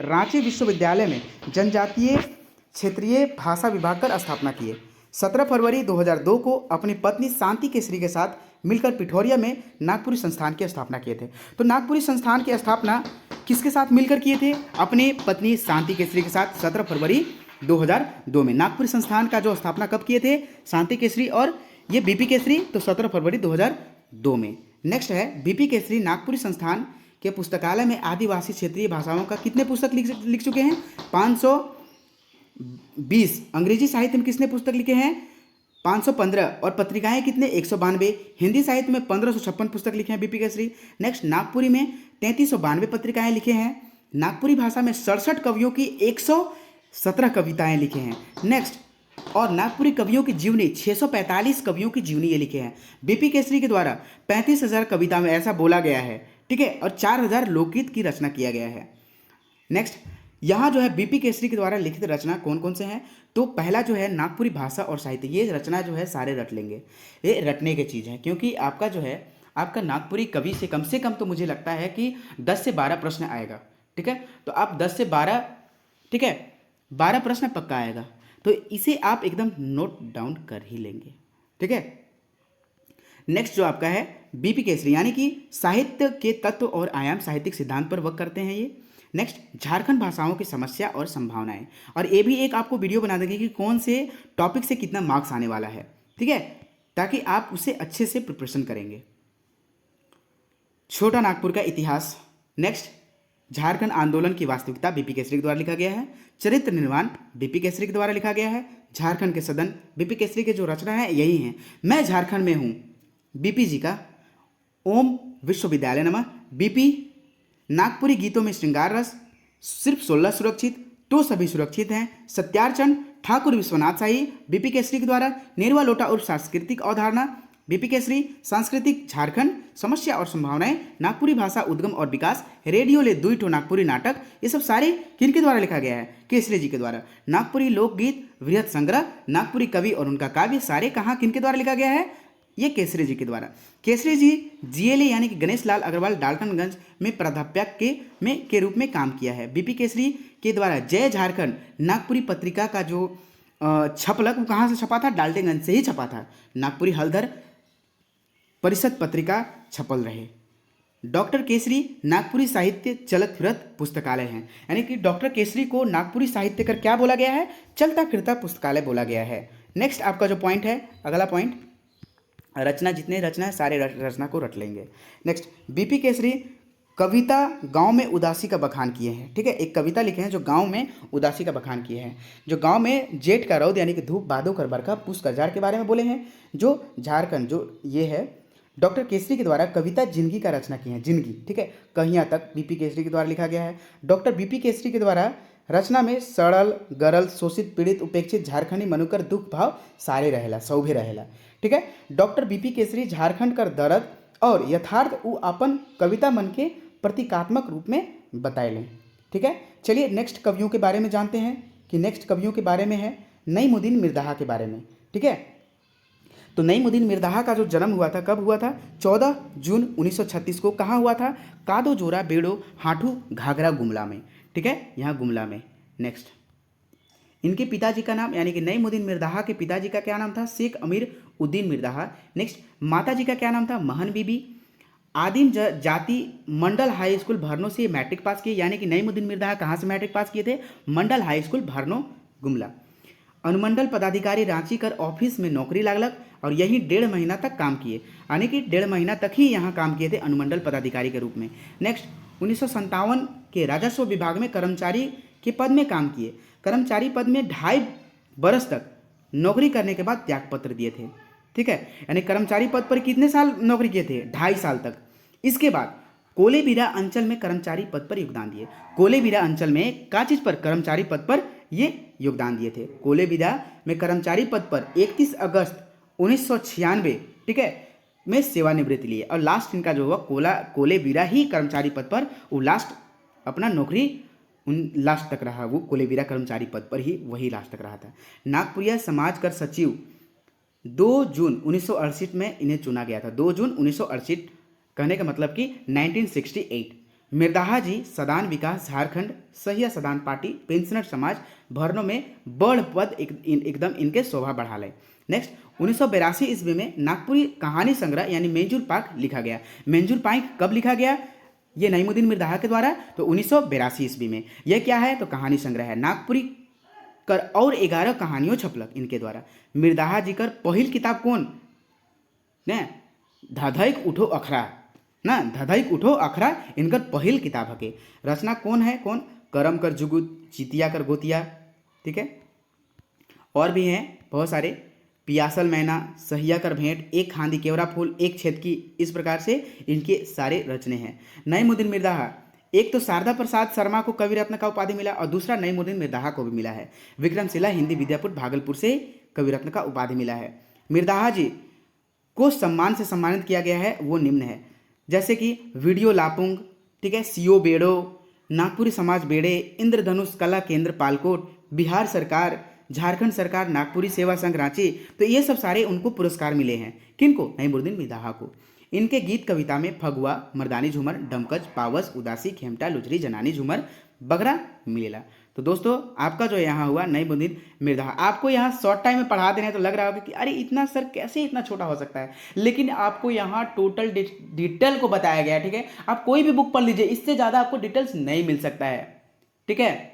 रांची विश्वविद्यालय में जनजातीय क्षेत्रीय भाषा विभाग का स्थापना किए। 17 फरवरी 2002 को अपनी पत्नी शांति केसरी के साथ मिलकर पिठौरिया में नागपुरी संस्थान की स्थापना किए थे। तो नागपुरी संस्थान की स्थापना किसके साथ मिलकर किए थे? अपनी पत्नी शांति केसरी के साथ 17 फरवरी 2002 में। नागपुरी संस्थान का जो स्थापना कब किए थे? शांति केसरी और ये बीपी केसरी, तो 17 फरवरी 2002 में। नेक्स्ट है, बीपी केसरी नागपुरी संस्थान के पुस्तकालय में आदिवासी क्षेत्रीय भाषाओं का कितने पुस्तक लिख चुके हैं? 520। अंग्रेजी साहित्य में किसने पुस्तक लिखे हैं? 515। और पत्रिकाएं कितने? 192। हिंदी साहित्य में 1556 पुस्तक लिखे हैं बीपी केसरी। नेक्स्ट, नागपुरी में 3392 पत्रिकाएं लिखे हैं। नागपुरी भाषा में 67 कवियों की 117 कविताएं लिखे हैं। नेक्स्ट, और नागपुरी कवियों की जीवनी 645 कवियों की जीवनी ये लिखे हैं बीपी केसरी के द्वारा। 35,000 कविता में ऐसा बोला गया है, ठीक है, और 4,000 लोकगीत की रचना किया गया है। नेक्स्ट, यहाँ जो है बीपी केसरी के द्वारा लिखित रचना कौन कौन से हैं? तो पहला जो है नागपुरी भाषा और साहित्य, ये रचना जो है सारे रट लेंगे, ये रटने की चीज़ है, क्योंकि आपका जो है आपका नागपुरी कवि से कम तो मुझे लगता है कि 10 से 12 प्रश्न आएगा, ठीक है। तो आप 10 से 12, ठीक है, 12 प्रश्न पक्का आएगा, तो इसे आप एकदम नोट डाउन कर ही लेंगे, ठीक है। नेक्स्ट जो आपका है बीपी केसरी, यानी कि साहित्य के तत्व और आयाम साहित्यिक सिद्धांत पर वर्क करते हैं ये। नेक्स्ट, झारखंड भाषाओं की समस्या और संभावनाएं, और ये भी एक आपको वीडियो बना देंगे कि कौन से टॉपिक से कितना मार्क्स आने वाला है, ठीक है, ताकि आप उसे अच्छे से प्रिपरेशन करेंगे। छोटा नागपुर का इतिहास। नेक्स्ट, झारखंड आंदोलन की वास्तविकता बीपी केसरी के द्वारा लिखा गया है। चरित्र निर्माण बीपी केसरी के द्वारा लिखा गया है। झारखंड के सदन बीपी केसरी के जो रचना है यही है। मैं झारखंड में हूँ बीपी जी का। ओम विश्वविद्यालय नमः बीपी। नागपुरी गीतों में श्रृंगार रस, सिर्फ 16 सुरक्षित तो सभी सुरक्षित हैं। सत्यार्चन ठाकुर विश्वनाथ शाही बीपी केसरी के द्वारा। नेरवा लोटा और सांस्कृतिक अवधारणा बीपी केसरी। सांस्कृतिक झारखंड समस्या और संभावनाएं, नागपुरी भाषा उद्गम और विकास, रेडियो ले दुईठो नागपुरी नाटक, ये सब सारे किनके द्वारा लिखा गया है? केसरी जी के द्वारा। नागपुरी लोकगीत वृहत संग्रह, नागपुरी कवि और उनका काव्य, सारे कहाँ किनके द्वारा लिखा गया है? ये केसरी जी के द्वारा। केसरी जी जीएलए यानी कि गणेश लाल अग्रवाल डाल्टनगंज में प्राध्यापक के रूप में काम किया है। बीपी केसरी के द्वारा जय झारखंड नागपुरी पत्रिका का जो छपलक वो कहाँ से छपा था? डाल्टनगंज से ही छपा था। नागपुरी हलधर परिषद पत्रिका छपल रहे। डॉक्टर केसरी नागपुरी साहित्य चलत फिरत पुस्तकालय हैं, यानी कि डॉक्टर केसरी को नागपुरी साहित्यकर क्या बोला गया है? चलता फिरता पुस्तकालय बोला गया है। नेक्स्ट आपका जो पॉइंट है, अगला पॉइंट, रचना, जितने रचना है सारे रचना को रट लेंगे। नेक्स्ट, बीपी केसरी कविता गांव में उदासी का बखान किए हैं, ठीक है। एक कविता लिखे हैं जो गांव में उदासी का बखान किए हैं, जो गांव में जेठ का रौद यानी कि धूप, बादों कर बरखा, पूस का जार के बारे में बोले हैं। जो झारखंड जो ये है डॉक्टर केसरी के द्वारा कविता जिंदगी का रचना की है, जिंदगी, ठीक है, कहियाँ तक बीपी केसरी के द्वारा लिखा गया है। डॉक्टर बीपी केसरी के द्वारा रचना में सड़ल गरल शोषित पीड़ित उपेक्षित झारखंडी मनुकर दुख भाव सारे रहेला, सौभे रहेला, ठीक है। डॉक्टर बीपी केसरी झारखंड कर दर्द और यथार्थ उ अपन कविता मन के प्रतीकात्मक रूप में बताएलें, ठीक है। चलिए नेक्स्ट कवियों के बारे में जानते हैं कि नेक्स्ट कवियों के बारे में है नईमुद्दीन मिर्दाहा के बारे में, ठीक है। तो नईमुद्दीन मिर्दाहा का जो जन्म हुआ था, कब हुआ था? 14 जून 1936 को। कहाँ हुआ था? कादो जोरा बेड़ो हाठू घाघरा गुमला में, ठीक है, यहाँ गुमला में। नेक्स्ट, इनके पिताजी का नाम यानी कि नईमुद्दीन मिर्दाहा के पिताजी का क्या नाम था? शेख अमीर उद्दीन मिर्दाहा। नेक्स्ट, माता जी का क्या नाम था? महन बीबी। आदिम जाति मंडल हाई स्कूल भरनो से मैट्रिक पास किए, यानी कि नईमुद्दीन मिर्दाहा कहाँ से मैट्रिक पास किए थे? मंडल हाई स्कूल भरनो गुमला। अनुमंडल पदाधिकारी रांची कर ऑफिस में नौकरी लागलक और यही 1.5 महीना तक काम किए, यानी कि 1.5 महीना तक ही यहाँ काम किए थे अनुमंडल पदाधिकारी के रूप में। नेक्स्ट, 1957 के राजस्व विभाग में कर्मचारी के पद में काम किए। कर्मचारी पद में 2.5 बरस तक नौकरी करने के बाद त्यागपत्र दिए थे। ठीक है, यानी कर्मचारी पद पर कितने साल नौकरी किए थे? 2.5 साल तक। इसके बाद कोलेबिरा अंचल में कर्मचारी पद पर योगदान दिए। कोलेबिरा अंचल में क्या चीज़ पर? कर्मचारी पद पर ये योगदान दिए थे। कोलेबिरा में कर्मचारी पद पर 31 अगस्त 1996, ठीक है, में सेवानिवृत्ति लिए और लास्ट इनका जो हुआ कोलेबिरा ही कर्मचारी पद पर वो लास्ट अपना नौकरी लास्ट तक रहा। वो कोलेबिरा कर्मचारी पद पर ही वही लास्ट तक रहा था। नागपुरिया समाज कर सचिव 2 जून 1968 में इन्हें चुना गया था। 2 जून 1968 कहने का मतलब कि 1968। मिर्दाहा जी सदान विकास झारखंड सहिया सदान पार्टी पेंशनर समाज भरनों में बड़ पद एकदम इनके शोभा बढ़ा ले। नेक्स्ट, 1982 ईस्वी में नागपुरी कहानी संग्रह यानी मेंजूर पाक लिखा गया। मेंजूर पाक कब लिखा गया? ये नईमुद्दीन मिर्दाहा के द्वारा, तो 1982 ईस्वी में। यह क्या है? तो कहानी संग्रह है। नागपुरी कर और 11 कहानियों छपलक इनके द्वारा। मिर्दाहा जी कर पहिल किताब कौन ने? धधैक उठो अखरा ना, धधैक उठो अखरा इनकर पहिल किताब हके। रचना कौन है? कौन? करम कर जुगुत, चितिया कर गोतिया, ठीक है, और भी हैं बहुत सारे। पियासल मैना, सहिया कर भेंट, एक खांदी केवरा फूल, एक छेदकी, इस प्रकार से इनके सारे रचने हैं। नईमुद्दीन मिर्दाहा, एक तो शारदा प्रसाद शर्मा को कवि रत्न का उपाधि मिला और दूसरा नईमुद्दीन मिर्दाहा को भी मिला है। विक्रमशिला हिंदी विद्यापीठ भागलपुर से कवि रत्न का उपाधि मिला है। मिर्दाहा जी को सम्मान से सम्मानित किया गया है, वो निम्न है, जैसे कि वीडियो लापुंग, ठीक है, सीओ बेड़ो, नागपुरी समाज बेड़े, इंद्रधनुष कला केंद्र पालकोट, बिहार सरकार, झारखंड सरकार, नागपुरी सेवा संघ रांची। तो ये सब सारे उनको पुरस्कार मिले हैं। किनको? नईमुद्दीन मिर्दाहा को। इनके गीत कविता में फगुआ, मर्दानी झूमर, डमकच, पावस, उदासी, खेमटा, लुजरी, जनानी झूमर बगरा मिलेला। तो दोस्तों आपका जो यहाँ हुआ नईमुद्दीन मिर्दाहा, आपको यहाँ शॉर्ट टाइम में पढ़ा देने तो लग रहा होगा कि अरे इतना सर कैसे इतना छोटा हो सकता है, लेकिन आपको यहाँ टोटल डिटेल को बताया गया है। ठीक है, आप कोई भी बुक पढ़ लीजिए, इससे ज़्यादा आपको डिटेल्स नहीं मिल सकता है। ठीक है,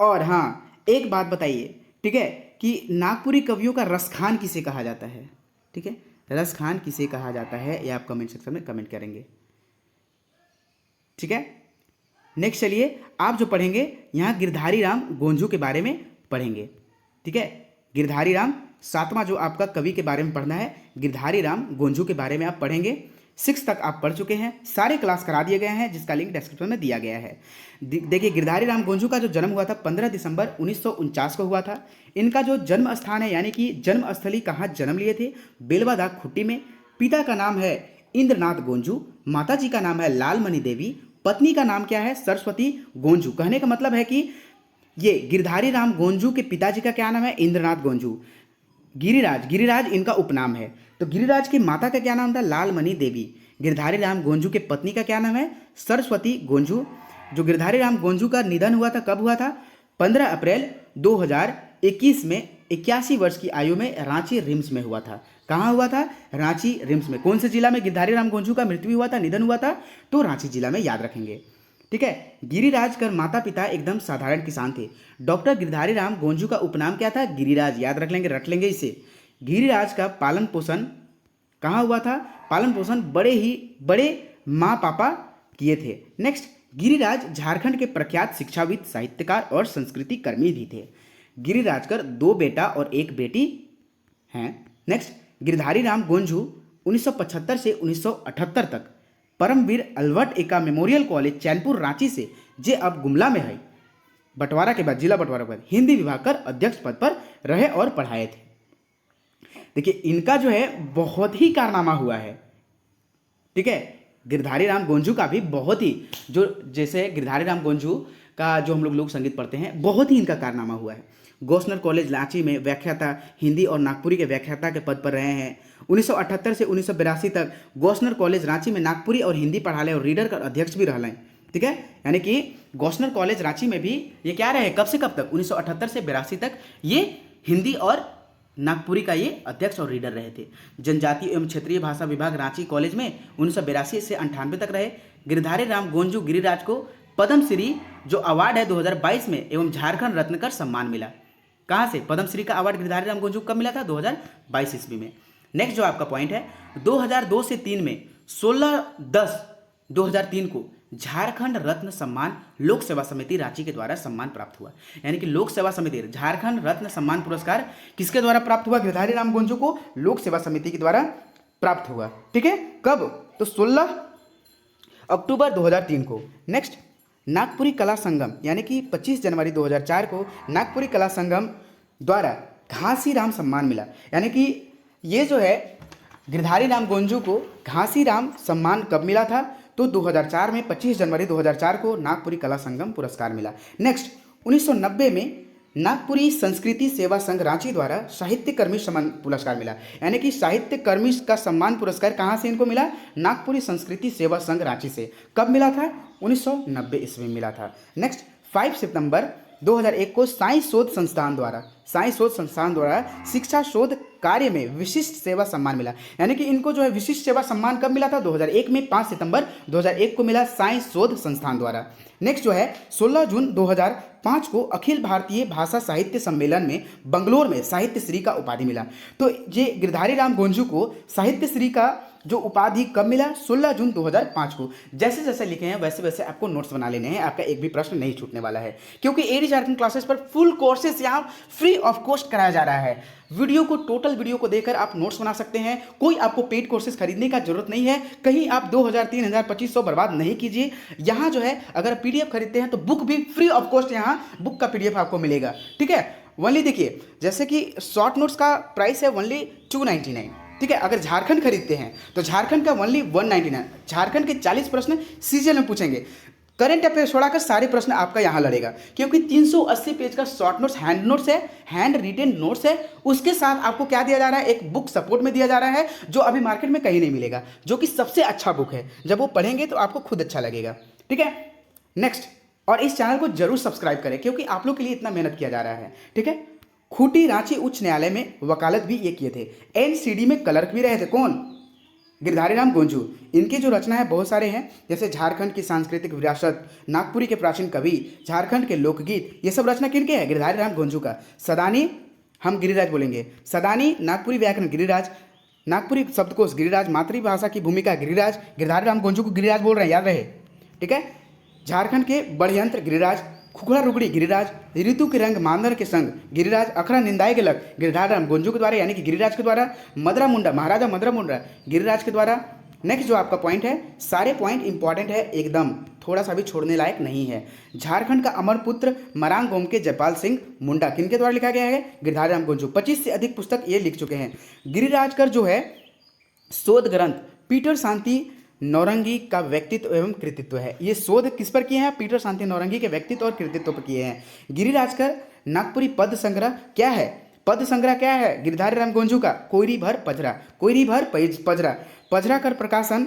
और हाँ एक बात बताइए, ठीक है, कि नागपुरी कवियों का रसखान किसे कहा जाता है? ठीक है, रसखान किसे कहा जाता है ये आप कमेंट सेक्शन में कमेंट करेंगे। ठीक है, नेक्स्ट चलिए आप जो पढ़ेंगे यहाँ गिरधारी राम गोंझू के बारे में पढ़ेंगे। ठीक है, गिरधारी राम 7वां जो आपका कवि के बारे में पढ़ना है, गिरधारी राम गोंझू के बारे में आप पढ़ेंगे। 6 तक आप पढ़ चुके हैं, सारे क्लास करा दिए गए हैं जिसका लिंक डिस्क्रिप्शन में दिया गया है। देखिए गिरधारी राम गोंझू का जो जन्म हुआ था 15 दिसंबर 1949 को हुआ था। इनका जो जन्म स्थान है यानी कि जन्मस्थली कहाँ जन्म लिए थे? बेलवादा खुट्टी में। पिता का नाम है इंद्रनाथ गोंझू, माता जी का नाम है लालमणि देवी, पत्नी का नाम क्या है? सरस्वती गोंझू। कहने का मतलब है कि ये गिरधारी राम गोंझू के पिताजी का क्या नाम है? इंद्रनाथ गोंझू। गिरिराज इनका उपनाम है। तो गिरिराज की माता का क्या नाम था? लालमणि देवी। गिरधारी राम गोंझू के पत्नी का क्या नाम है? सरस्वती गोंझू। जो गिरधारी राम गोंझू का निधन हुआ था कब हुआ था? 15 अप्रैल 2021 में 81 वर्ष की आयु में रांची रिम्स में हुआ था। कहाँ हुआ था? रांची रिम्स में। कौन से जिला में गिरधारी राम गोंझू का मृत्यु हुआ था, निधन हुआ था? तो रांची जिला में, याद रखेंगे। ठीक है, गिरिराज कर माता पिता एकदम साधारण किसान थे। डॉक्टर गिरधारी राम गोंझू का उपनाम क्या था? गिरिराज। याद रख लेंगे, रट लेंगे इसे। गिरिराज का पालन पोषण कहाँ हुआ था? पालन पोषण बड़े माँ पापा किए थे। नेक्स्ट, गिरिराज झारखंड के प्रख्यात शिक्षाविद, साहित्यकार और संस्कृति कर्मी भी थे। गिरिराज कर 2 बेटा और 1 बेटी हैं। नेक्स्ट, गिरधारी राम गोंझू 1975 से 1978 तक परमवीर अलवट एका मेमोरियल कॉलेज चैनपुर रांची से, जे अब गुमला में है, बंटवारा के बाद जिला बंटवारा के बाद हिंदी विभाग कर अध्यक्ष पद पर रहे और पढ़ाए थे। देखिए इनका जो है बहुत ही कारनामा हुआ है। ठीक है, गिरधारी राम गोंझू का भी बहुत ही, जो जैसे गिरधारी राम गोंझू का जो हम लोग संगीत पढ़ते हैं, बहुत ही इनका कारनामा हुआ है। गोस्नर कॉलेज रांची में व्याख्याता हिंदी और नागपुरी के व्याख्याता के पद पर रहे हैं। 1978 से 1982 तक गोस्नर कॉलेज रांची में नागपुरी और हिंदी पढ़ाले और रीडर का अध्यक्ष भी रहले। ठीक है, यानी कि गौसनर कॉलेज रांची में भी ये क्या रहे, कब से कब तक, 1978 से 82 तक ये हिंदी और नागपुरी का ये अध्यक्ष और रीडर रहे थे। जनजातीय एवं क्षेत्रीय भाषा विभाग रांची कॉलेज में 1982 से 98 तक रहे। गिरधारी राम गोंजू गिरिराज को पद्मश्री जो अवार्ड है 2022 में एवं झारखंड रत्न का सम्मान मिला। कहाँ से पद्मश्री का अवार्ड गिरधारी राम गोंजू कब मिला था, 2022 ईस्वी में। नेक्स्ट जो आपका पॉइंट है, 2002 से 3 में 16/10/2003 को झारखंड रत्न सम्मान लोक सेवा समिति रांची के द्वारा सम्मान प्राप्त हुआ। यानी कि लोक सेवा समिति झारखंड रत्न सम्मान पुरस्कार किसके द्वारा प्राप्त हुआ, गिरधारी राम गोंजू को लोक सेवा समिति के द्वारा प्राप्त हुआ। ठीक है, कब, तो 16 अक्टूबर 2003 को। नेक्स्ट, नागपुरी कला संगम, यानी कि 25 जनवरी 2004 को नागपुरी कला संगम द्वारा घासीराम सम्मान मिला। यानी कि ये जो है गिरधारी राम गोंजू को घासीराम सम्मान कब मिला था, तो 2004 में 25 जनवरी 2004 को नागपुरी कला संगम पुरस्कार मिला। नेक्स्ट, 1990 में नागपुरी संस्कृति सेवा संघ रांची द्वारा साहित्य कर्मी सम्मान पुरस्कार मिला। यानी कि साहित्य कर्मी का सम्मान पुरस्कार कहाँ से इनको मिला, नागपुरी संस्कृति सेवा संघ रांची से। कब मिला था, 1990 ईस्वी में मिला था। नेक्स्ट, 5 सितंबर 2001 को साइंस शोध संस्थान द्वारा शिक्षा शोध कार्य में विशिष्ट सेवा सम्मान मिला। यानी कि इनको जो है विशिष्ट सेवा सम्मान कब मिला था, 2001 में 5 सितंबर 2001 को मिला साइंस शोध संस्थान द्वारा। नेक्स्ट जो है 16 जून 2005 को अखिल भारतीय भाषा साहित्य सम्मेलन में बंगलोर में साहित्य श्री का उपाधि मिला। तो ये गिरधारी राम गोंजू को साहित्य श्री का जो उपाधि कब मिला, 16 जून 2005 को। जैसे जैसे लिखे हैं वैसे वैसे आपको नोट्स बना लेने हैं, आपका एक भी प्रश्न नहीं छूटने वाला है, क्योंकि एडी झारखंड क्लासेस पर फुल कोर्सेज यहाँ फ्री ऑफ कॉस्ट कराया जा रहा है। टोटल वीडियो को देखकर आप नोट्स बना सकते हैं, कोई आपको पेड कोर्सेज खरीदने का जरूरत नहीं है। कहीं आप 2000, 3000, 2500 बर्बाद नहीं कीजिए। यहाँ जो है अगर पीडीएफ खरीदते हैं तो बुक भी फ्री ऑफ कॉस्ट, यहाँ बुक का पीडीएफ आपको मिलेगा। ठीक है, ओनली देखिए, जैसे कि शॉर्ट नोट्स का प्राइस है ओनली 299। ठीक है, अगर झारखंड खरीदते हैं तो झारखंड का ओनली 199। झारखंड के 40 प्रश्न सीजीएल में पूछेंगे। करंट अफेयर छोड़ाकर सारे प्रश्न आपका यहाँ लड़ेगा, क्योंकि 380 पेज का शॉर्ट नोट्स हैंड नोट्स है, हैंड रिटेन नोट्स है। उसके साथ आपको क्या दिया जा रहा है, एक बुक सपोर्ट में दिया जा रहा है, जो अभी मार्केट में कहीं नहीं मिलेगा, जो कि सबसे अच्छा बुक है। जब वो पढ़ेंगे तो आपको खुद अच्छा लगेगा। ठीक है, नेक्स्ट, और इस चैनल को जरूर सब्सक्राइब करें, क्योंकि आप लोग के लिए इतना मेहनत किया जा रहा है। ठीक है, खूंटी रांची उच्च न्यायालय में वकालत भी ये किए थे। एनसीडी में क्लर्क भी रहे थे। कौन, गिरधारी राम गोंजू। इनकी जो रचना है बहुत सारे हैं, जैसे झारखंड की सांस्कृतिक विरासत, नागपुरी के प्राचीन कवि, झारखंड के लोकगीत, ये सब रचना किनके है, गिरधारी राम गोंजू का। सदानी, हम गिरिराज बोलेंगे, सदानी, नागपुरी व्याकरण गिरिराज, नागपुरी शब्दकोश गिरिराज, मातृभाषा की भूमिका गिरिराज। गिरधारी राम गोंजू को गिरिराज बोल रहे हैं, याद रहे। ठीक है, झारखंड के बड़यंत्र गिरिराज, खुखड़ा रुगड़ी गिरिराज, ऋतु के रंग मांदर के संग गिरिराज, अखरा निंदाए के लग गिरधारी राम गोंजू के द्वारा, यानी कि गिरिराज के द्वारा। मदरा मुंडा, महाराजा मदरा मुंडा गिरिराज के द्वारा। नेक्स्ट जो आपका पॉइंट है, सारे पॉइंट इंपॉर्टेंट है एकदम, थोड़ा सा भी छोड़ने लायक नहीं है। झारखंड का अमर पुत्र मरांग गोम के जयपाल सिंह मुंडा किनके द्वारा लिखा गया है, गिरधारी राम गोंजू। 25 से अधिक पुस्तक ये लिख चुके हैं। गिरिराजकर जो है शोध ग्रंथ पीटर शांति नौरंगी का व्यक्तित्व एवं कृतित्व है। ये शोध किस पर किए हैं, पीटर शांति नौरंगी के व्यक्तित्व और कृतित्व पर किए हैं। गिरिराजकर नागपुरी पद संग्रह क्या है, पद संग्रह क्या है गिरधारी राम गोंजू का, कोयरी भर पजरा, कोयरी भर पजरा। पजरा कर प्रकाशन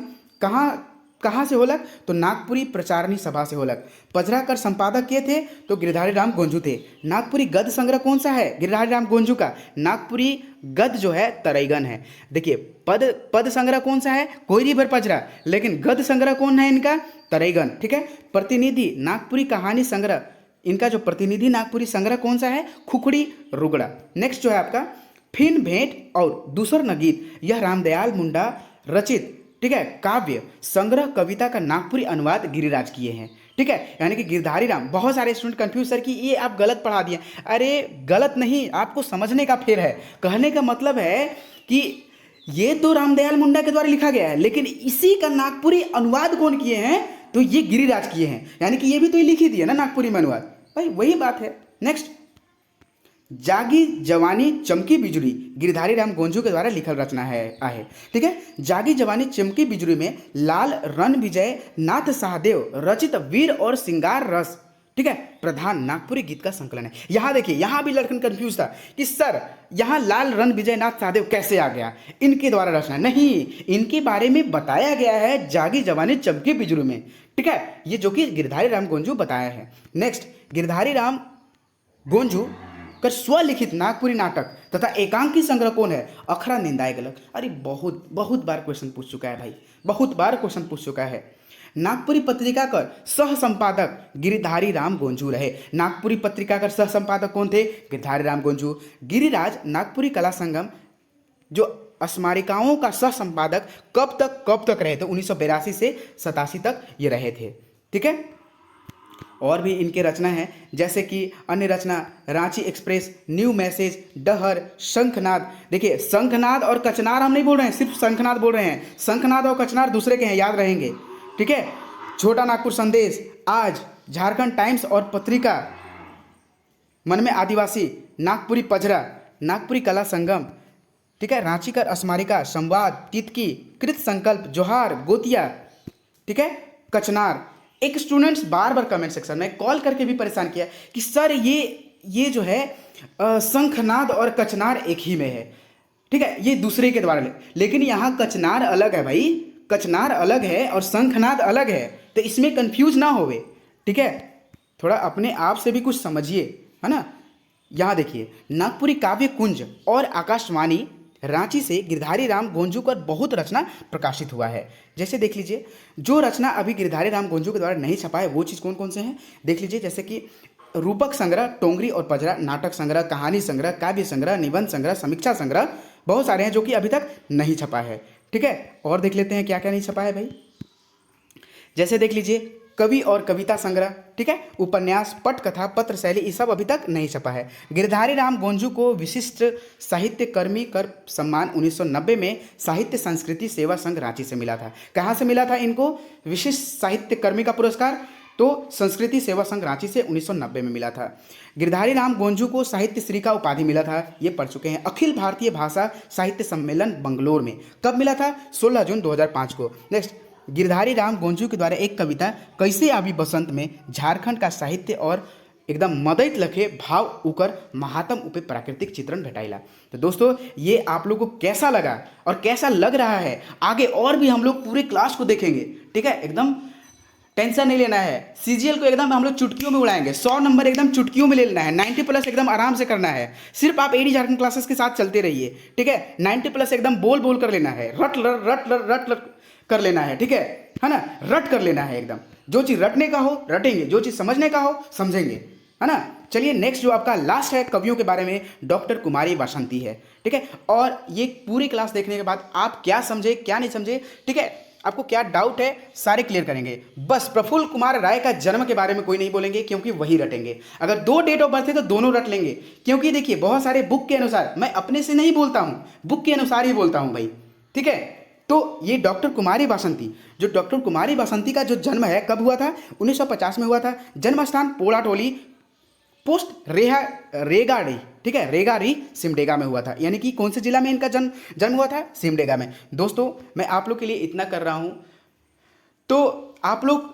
कहाँ से होलक, तो नागपुरी प्रचारणी सभा से होलक। पजरा कर संपादक किए थे तो गिरधारी राम गोंजू थे। नागपुरी गद्य संग्रह कौन सा है, गिरधारी राम गोंजू का। नागपुरी गद्य जो है तरैगन है। देखिए, पद संग्रह कौन सा है, कोयरी भर पजरा, लेकिन गद्य संग्रह कौन है इनका, तरैगन। ठीक है, प्रतिनिधि नागपुरी कहानी संग्रह, इनका जो प्रतिनिधि नागपुरी संग्रह कौन सा है, खुखड़ी रुगड़ा। नेक्स्ट जो है आपका फिन भेंट और दूसर नगीत, यह रामदयाल मुंडा रचित, ठीक है, काव्य संग्रह कविता का नागपुरी अनुवाद गिरिराज किए हैं। ठीक है, यानी कि गिरधारी राम। बहुत सारे स्टूडेंट कंफ्यूज, सर कि ये आप गलत पढ़ा दिए। अरे गलत नहीं, आपको समझने का फेर है। कहने का मतलब है कि ये तो रामदयाल मुंडा के द्वारा लिखा गया है, लेकिन इसी का नागपुरी अनुवाद कौन किए हैं, तो ये गिरिराज किए हैं। यानी कि ये भी तो लिख ही दिया ना नागपुरी में अनुवाद, भाई वही बात है। नेक्स्ट, जागी जवानी चमकी बिजुली, गिरधारी राम गोंजू के द्वारा लिखल रचना है। ठीक है, जागी जवानी चमकी बिजुली में लाल रण विजय नाथ सहदेव रचित वीर और सिंगार रस, ठीक है, प्रधान नागपुरी गीत का संकलन है। यहाँ देखिए, यहाँ भी लड़कन कंफ्यूज था कि सर यहाँ लाल रण विजयनाथ सहदेव कैसे आ गया, इनके द्वारा रचना नहीं, इनके बारे में बताया गया है जागी जवानी चमके बिजुली में। ठीक है, ये जो कि गिरधारी राम गोंजू बताया है। नेक्स्ट, गिरधारी राम गोंजू का स्वलिखित नागपुरी नाटक तथा एकांकी संग्रह कौन है? अखरा निंदाए गलत। अरे बहुत बार क्वेश्चन पूछ चुका है भाई, बहुत बार क्वेश्चन पूछ चुका है। नागपुरी पत्रिका का सह संपादक गिरिधारी राम गोंजू रहे। नागपुरी पत्रिका का सह संपादक कौन थे? गिरधारी राम गोंजू। गिरिराज नागपुरी कला संगम जो स्मारिकाओं का सह संपादक कब तक रहे थे? 1982 से 87 तक ये रहे थे। ठीक है, और भी इनके रचना है, जैसे कि अन्य रचना रांची एक्सप्रेस, न्यू मैसेज, डहर, शंखनाद। देखिए, शंखनाद और कचनार हम नहीं बोल रहे हैं, सिर्फ शंखनाद बोल रहे हैं। शंखनाद और कचनार दूसरे के हैं, याद रहेंगे। ठीक है, छोटा नागपुर संदेश, आज, झारखंड टाइम्स और पत्रिका, मन में आदिवासी, नागपुरी पजरा, नागपुरी कला संगम, ठीक है, रांची कर स्मारिका, संवाद, तितकी, कृत संकल्प, जोहार, गोतिया। ठीक है, कचनार। एक स्टूडेंट्स बार कमेंट सेक्शन में कॉल करके भी परेशान किया कि सर ये जो है शंखनाद और कचनार एक ही में है। ठीक है, ये दूसरे के द्वारा लेकिन यहाँ कचनार अलग है भाई, कचनार अलग है और शंखनाद अलग है, तो इसमें कंफ्यूज ना होवे। ठीक है, थोड़ा अपने आप से भी कुछ समझिए, है ना। यहाँ देखिए, नागपुरी काव्य कुंज और आकाशवाणी रांची से गिरधारी राम गोंजू का बहुत रचना प्रकाशित हुआ है। जैसे देख लीजिए, जो रचना अभी गिरधारी राम गोंजू के द्वारा नहीं छपा है वो चीज़ कौन कौन से हैं देख लीजिए, जैसे कि रूपक संग्रह, टोंगरी और पजरा, नाटक संग्रह, कहानी संग्रह, काव्य संग्रह, निबंध संग्रह, समीक्षा संग्रह, बहुत सारे हैं जो कि अभी तक नहीं छपा है। ठीक है, और देख लेते हैं क्या क्या नहीं छपा है भाई। जैसे देख लीजिए, कवि और कविता संग्रह, ठीक है, उपन्यास, पटकथा, पत्र शैली, ये सब अभी तक नहीं छपा है। गिरधारी राम गोंजू को विशिष्ट साहित्य कर्मी कर सम्मान 1990 में साहित्य संस्कृति सेवा संघ रांची से मिला था। कहाँ से मिला था इनको विशिष्ट साहित्य कर्मी का पुरस्कार? तो संस्कृति सेवा संघ रांची से 1990 में मिला था। गिरधारी राम गोंजू को साहित्य श्री का उपाधि मिला था, ये पढ़ चुके हैं। अखिल भारतीय भाषा साहित्य सम्मेलन बंगलोर में कब मिला था? 16 जून 2005 को। नेक्स्ट, गिरधारी राम गोंजू के द्वारा एक कविता कैसे आवी बसंत में झारखंड का साहित्य और एकदम मदैत लखे भाव उकर महात्म उपे प्राकृतिक चित्रण भेटाइला। तो दोस्तों, ये आप लोगों को कैसा लगा और कैसा लग रहा है, आगे और भी हम लोग पूरे क्लास को देखेंगे। ठीक है, एकदम टेंशन नहीं लेना है, सीजीएल को एकदम हम लोग चुटकियों में उड़ाएंगे। 100 नंबर एकदम चुटकियों में ले लेना है, 90+ एकदम आराम से करना है। सिर्फ आप एडी झारखंड क्लासेस के साथ चलते रहिए। ठीक है, 90+ एकदम बोल कर लेना है, रट कर लेना है। ठीक है ना, रट कर लेना है एकदम। जो चीज़ रटने का हो रटेंगे, जो चीज़ समझने का हो समझेंगे, है ना। चलिए, नेक्स्ट जो आपका लास्ट है कवियों के बारे में, डॉक्टर कुमारी वासंती है। ठीक है, और ये पूरी क्लास देखने के बाद आप क्या समझे क्या नहीं समझे, ठीक है, आपको क्या डाउट है सारे क्लियर करेंगे। बस प्रफुल्ल कुमार राय का जन्म के बारे में कोई नहीं बोलेंगे क्योंकि वही रटेंगे। अगर 2 डेट ऑफ बर्थ है तो दोनों रट लेंगे, क्योंकि देखिए बहुत सारे बुक के अनुसार, मैं अपने से नहीं बोलता हूँ, बुक के अनुसार ही बोलता हूँ भाई। ठीक है, तो ये डॉक्टर कुमारी वासंती, जो डॉक्टर कुमारी वासंती का जो जन्म है कब हुआ था? 1950 में हुआ था। जन्म स्थान पोलाटोली, पोस्ट रेगाड़ी, ठीक है, रेगारी सिमडेगा में हुआ था। यानी कि कौन से जिला में इनका जन्म हुआ था? सिमडेगा में। दोस्तों, मैं आप लोग के लिए इतना कर रहा हूं, तो आप लोग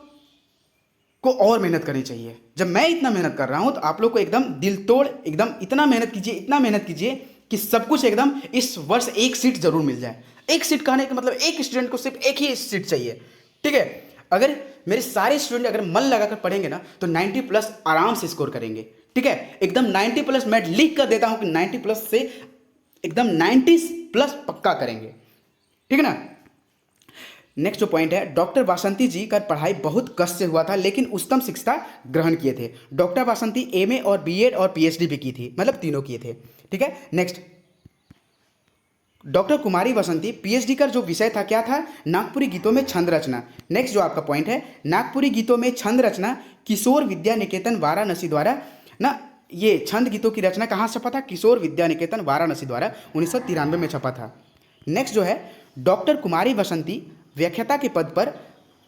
को और मेहनत करनी चाहिए। जब मैं इतना मेहनत कर रहा हूं तो आप लोग को एकदम दिल तोड़ एकदम इतना मेहनत कीजिए, इतना मेहनत कीजिए कि सब कुछ एकदम इस वर्ष एक सीट जरूर मिल जाए। एक सीट कहने का मतलब एक स्टूडेंट को सिर्फ एक ही सीट चाहिए। ठीक है, अगर मेरे सारे स्टूडेंट अगर मन लगाकर पढ़ेंगे ना तो 90+ आराम से स्कोर करेंगे। ठीक है, एकदम 90+ मैं लिख कर देता हूं कि 90+ से एकदम 90+ पक्का करेंगे। ठीक है ना। नेक्स्ट जो पॉइंट है, डॉक्टर वासंती जी का पढ़ाई बहुत कष्ट से हुआ था लेकिन उच्चतम शिक्षा ग्रहण किए थे। डॉक्टर वासंती एमए और बीएड और पीएचडी भी की थी, मतलब तीनों किए थे। ठीक है, नेक्स्ट, डॉक्टर कुमारी वासंती पीएचडी का जो विषय था क्या था? नागपुरी गीतों में छंद रचना। नेक्स्ट जो आपका पॉइंट है, नागपुरी गीतों में छंद रचना किशोर विद्या निकेतन वाराणसी द्वारा ना, ये छंद गीतों की रचना कहाँ छपा था? किशोर विद्या निकेतन वाराणसी द्वारा 1993 में छपा था। नेक्स्ट जो है, डॉक्टर कुमारी वासंती व्याख्याता के पद पर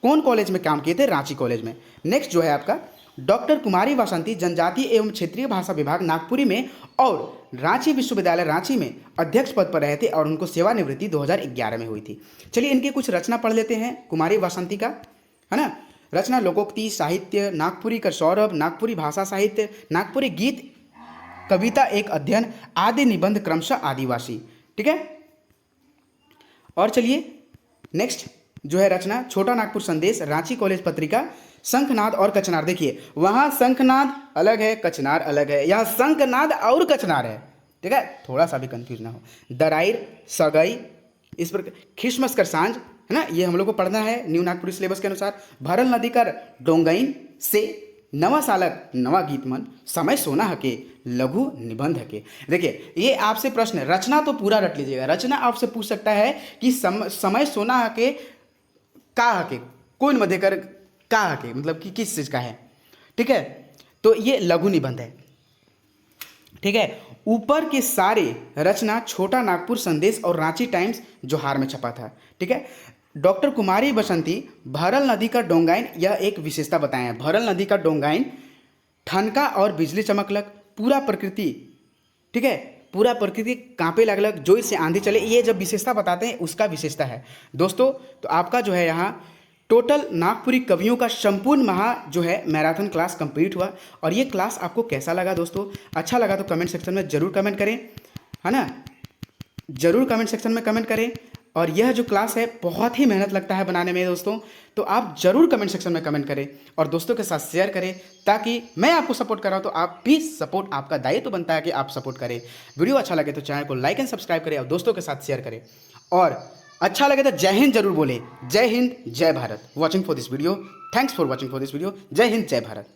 कौन कॉलेज में काम किए थे? रांची कॉलेज में। नेक्स्ट जो है आपका, डॉक्टर कुमारी वासंती जनजातीय एवं क्षेत्रीय भाषा विभाग नागपुरी में और रांची विश्वविद्यालय रांची में अध्यक्ष पद पर रहे थे और उनको सेवानिवृत्ति 2011 में हुई थी। चलिए, इनकी कुछ रचना पढ़ लेते हैं कुमारी वासंती का, है ना। रचना लोकोक्ति, साहित्य, नागपुरी कर सौरभ, नागपुरी भाषा साहित्य, नागपुरी गीत, कविता एक अध्ययन, आदि निबंध क्रमशः आदिवासी। ठीक है। और चलिए नेक्स्ट जो है रचना छोटा नागपुर संदेश, रांची कॉलेज पत्रिका, शंखनाद और कचनार। देखिए वहां शंखनाद अलग है, कचनार अलग है, यहाँ शंखनाद और कचनार है। ठीक है, थोड़ा सा भी कंफ्यूज ना हो। दराइर, सगाई, इस पर खिसमस कर सांझ, है ना, ये हम लोग को पढ़ना है न्यू नागपुरी सिलेबस के अनुसार। भरल नदी का डोंगाइन से, नवा सालक नवा गीतमन, समय सोना हके, लघु निबंध हके। देखिए ये आपसे प्रश्न है, रचना तो पूरा रट लीजिएगा। रचना आपसे पूछ सकता है कि समय सोना हके का हके, कौन मध्य कर का हके, मतलब कि किस चीज का है। ठीक है, तो ये लघु निबंध है। ठीक है, ऊपर के सारे रचना छोटा नागपुर संदेश और रांची टाइम्स जोहार में छपा था। ठीक है, डॉक्टर कुमारी बसंती भरल नदी का डोंगाइन, यह एक विशेषता बताए हैं। भरल नदी का डोंगाइन, ठनका और बिजली चमकलक, पूरा प्रकृति, ठीक है, पूरा प्रकृति कांपे लगलक, जो इससे आंधी चले, ये जब विशेषता बताते हैं उसका विशेषता है दोस्तों। तो आपका जो है यहाँ टोटल नागपुरी कवियों का संपूर्ण जो है मैराथन क्लास कंप्लीट हुआ। और ये क्लास आपको कैसा लगा दोस्तों? अच्छा लगा तो कमेंट सेक्शन में ज़रूर कमेंट करें, है ना, ज़रूर कमेंट सेक्शन में कमेंट करें। और यह जो क्लास है बहुत ही मेहनत लगता है बनाने में दोस्तों, तो आप ज़रूर कमेंट सेक्शन में कमेंट करें और दोस्तों के साथ शेयर करें, ताकि मैं आपको सपोर्ट कर रहा हूँ तो आप भी सपोर्ट, आपका दायित्व तो बनता है कि आप सपोर्ट करें। वीडियो अच्छा लगे तो चैनल को लाइक एंड सब्सक्राइब करें और दोस्तों के साथ शेयर करें। और अच्छा लगे तो जय हिंद जरूर बोले। जय हिंद, जय Bharat. Watching for this video, thanks for watching for this video. जय हिंद, जय भारत।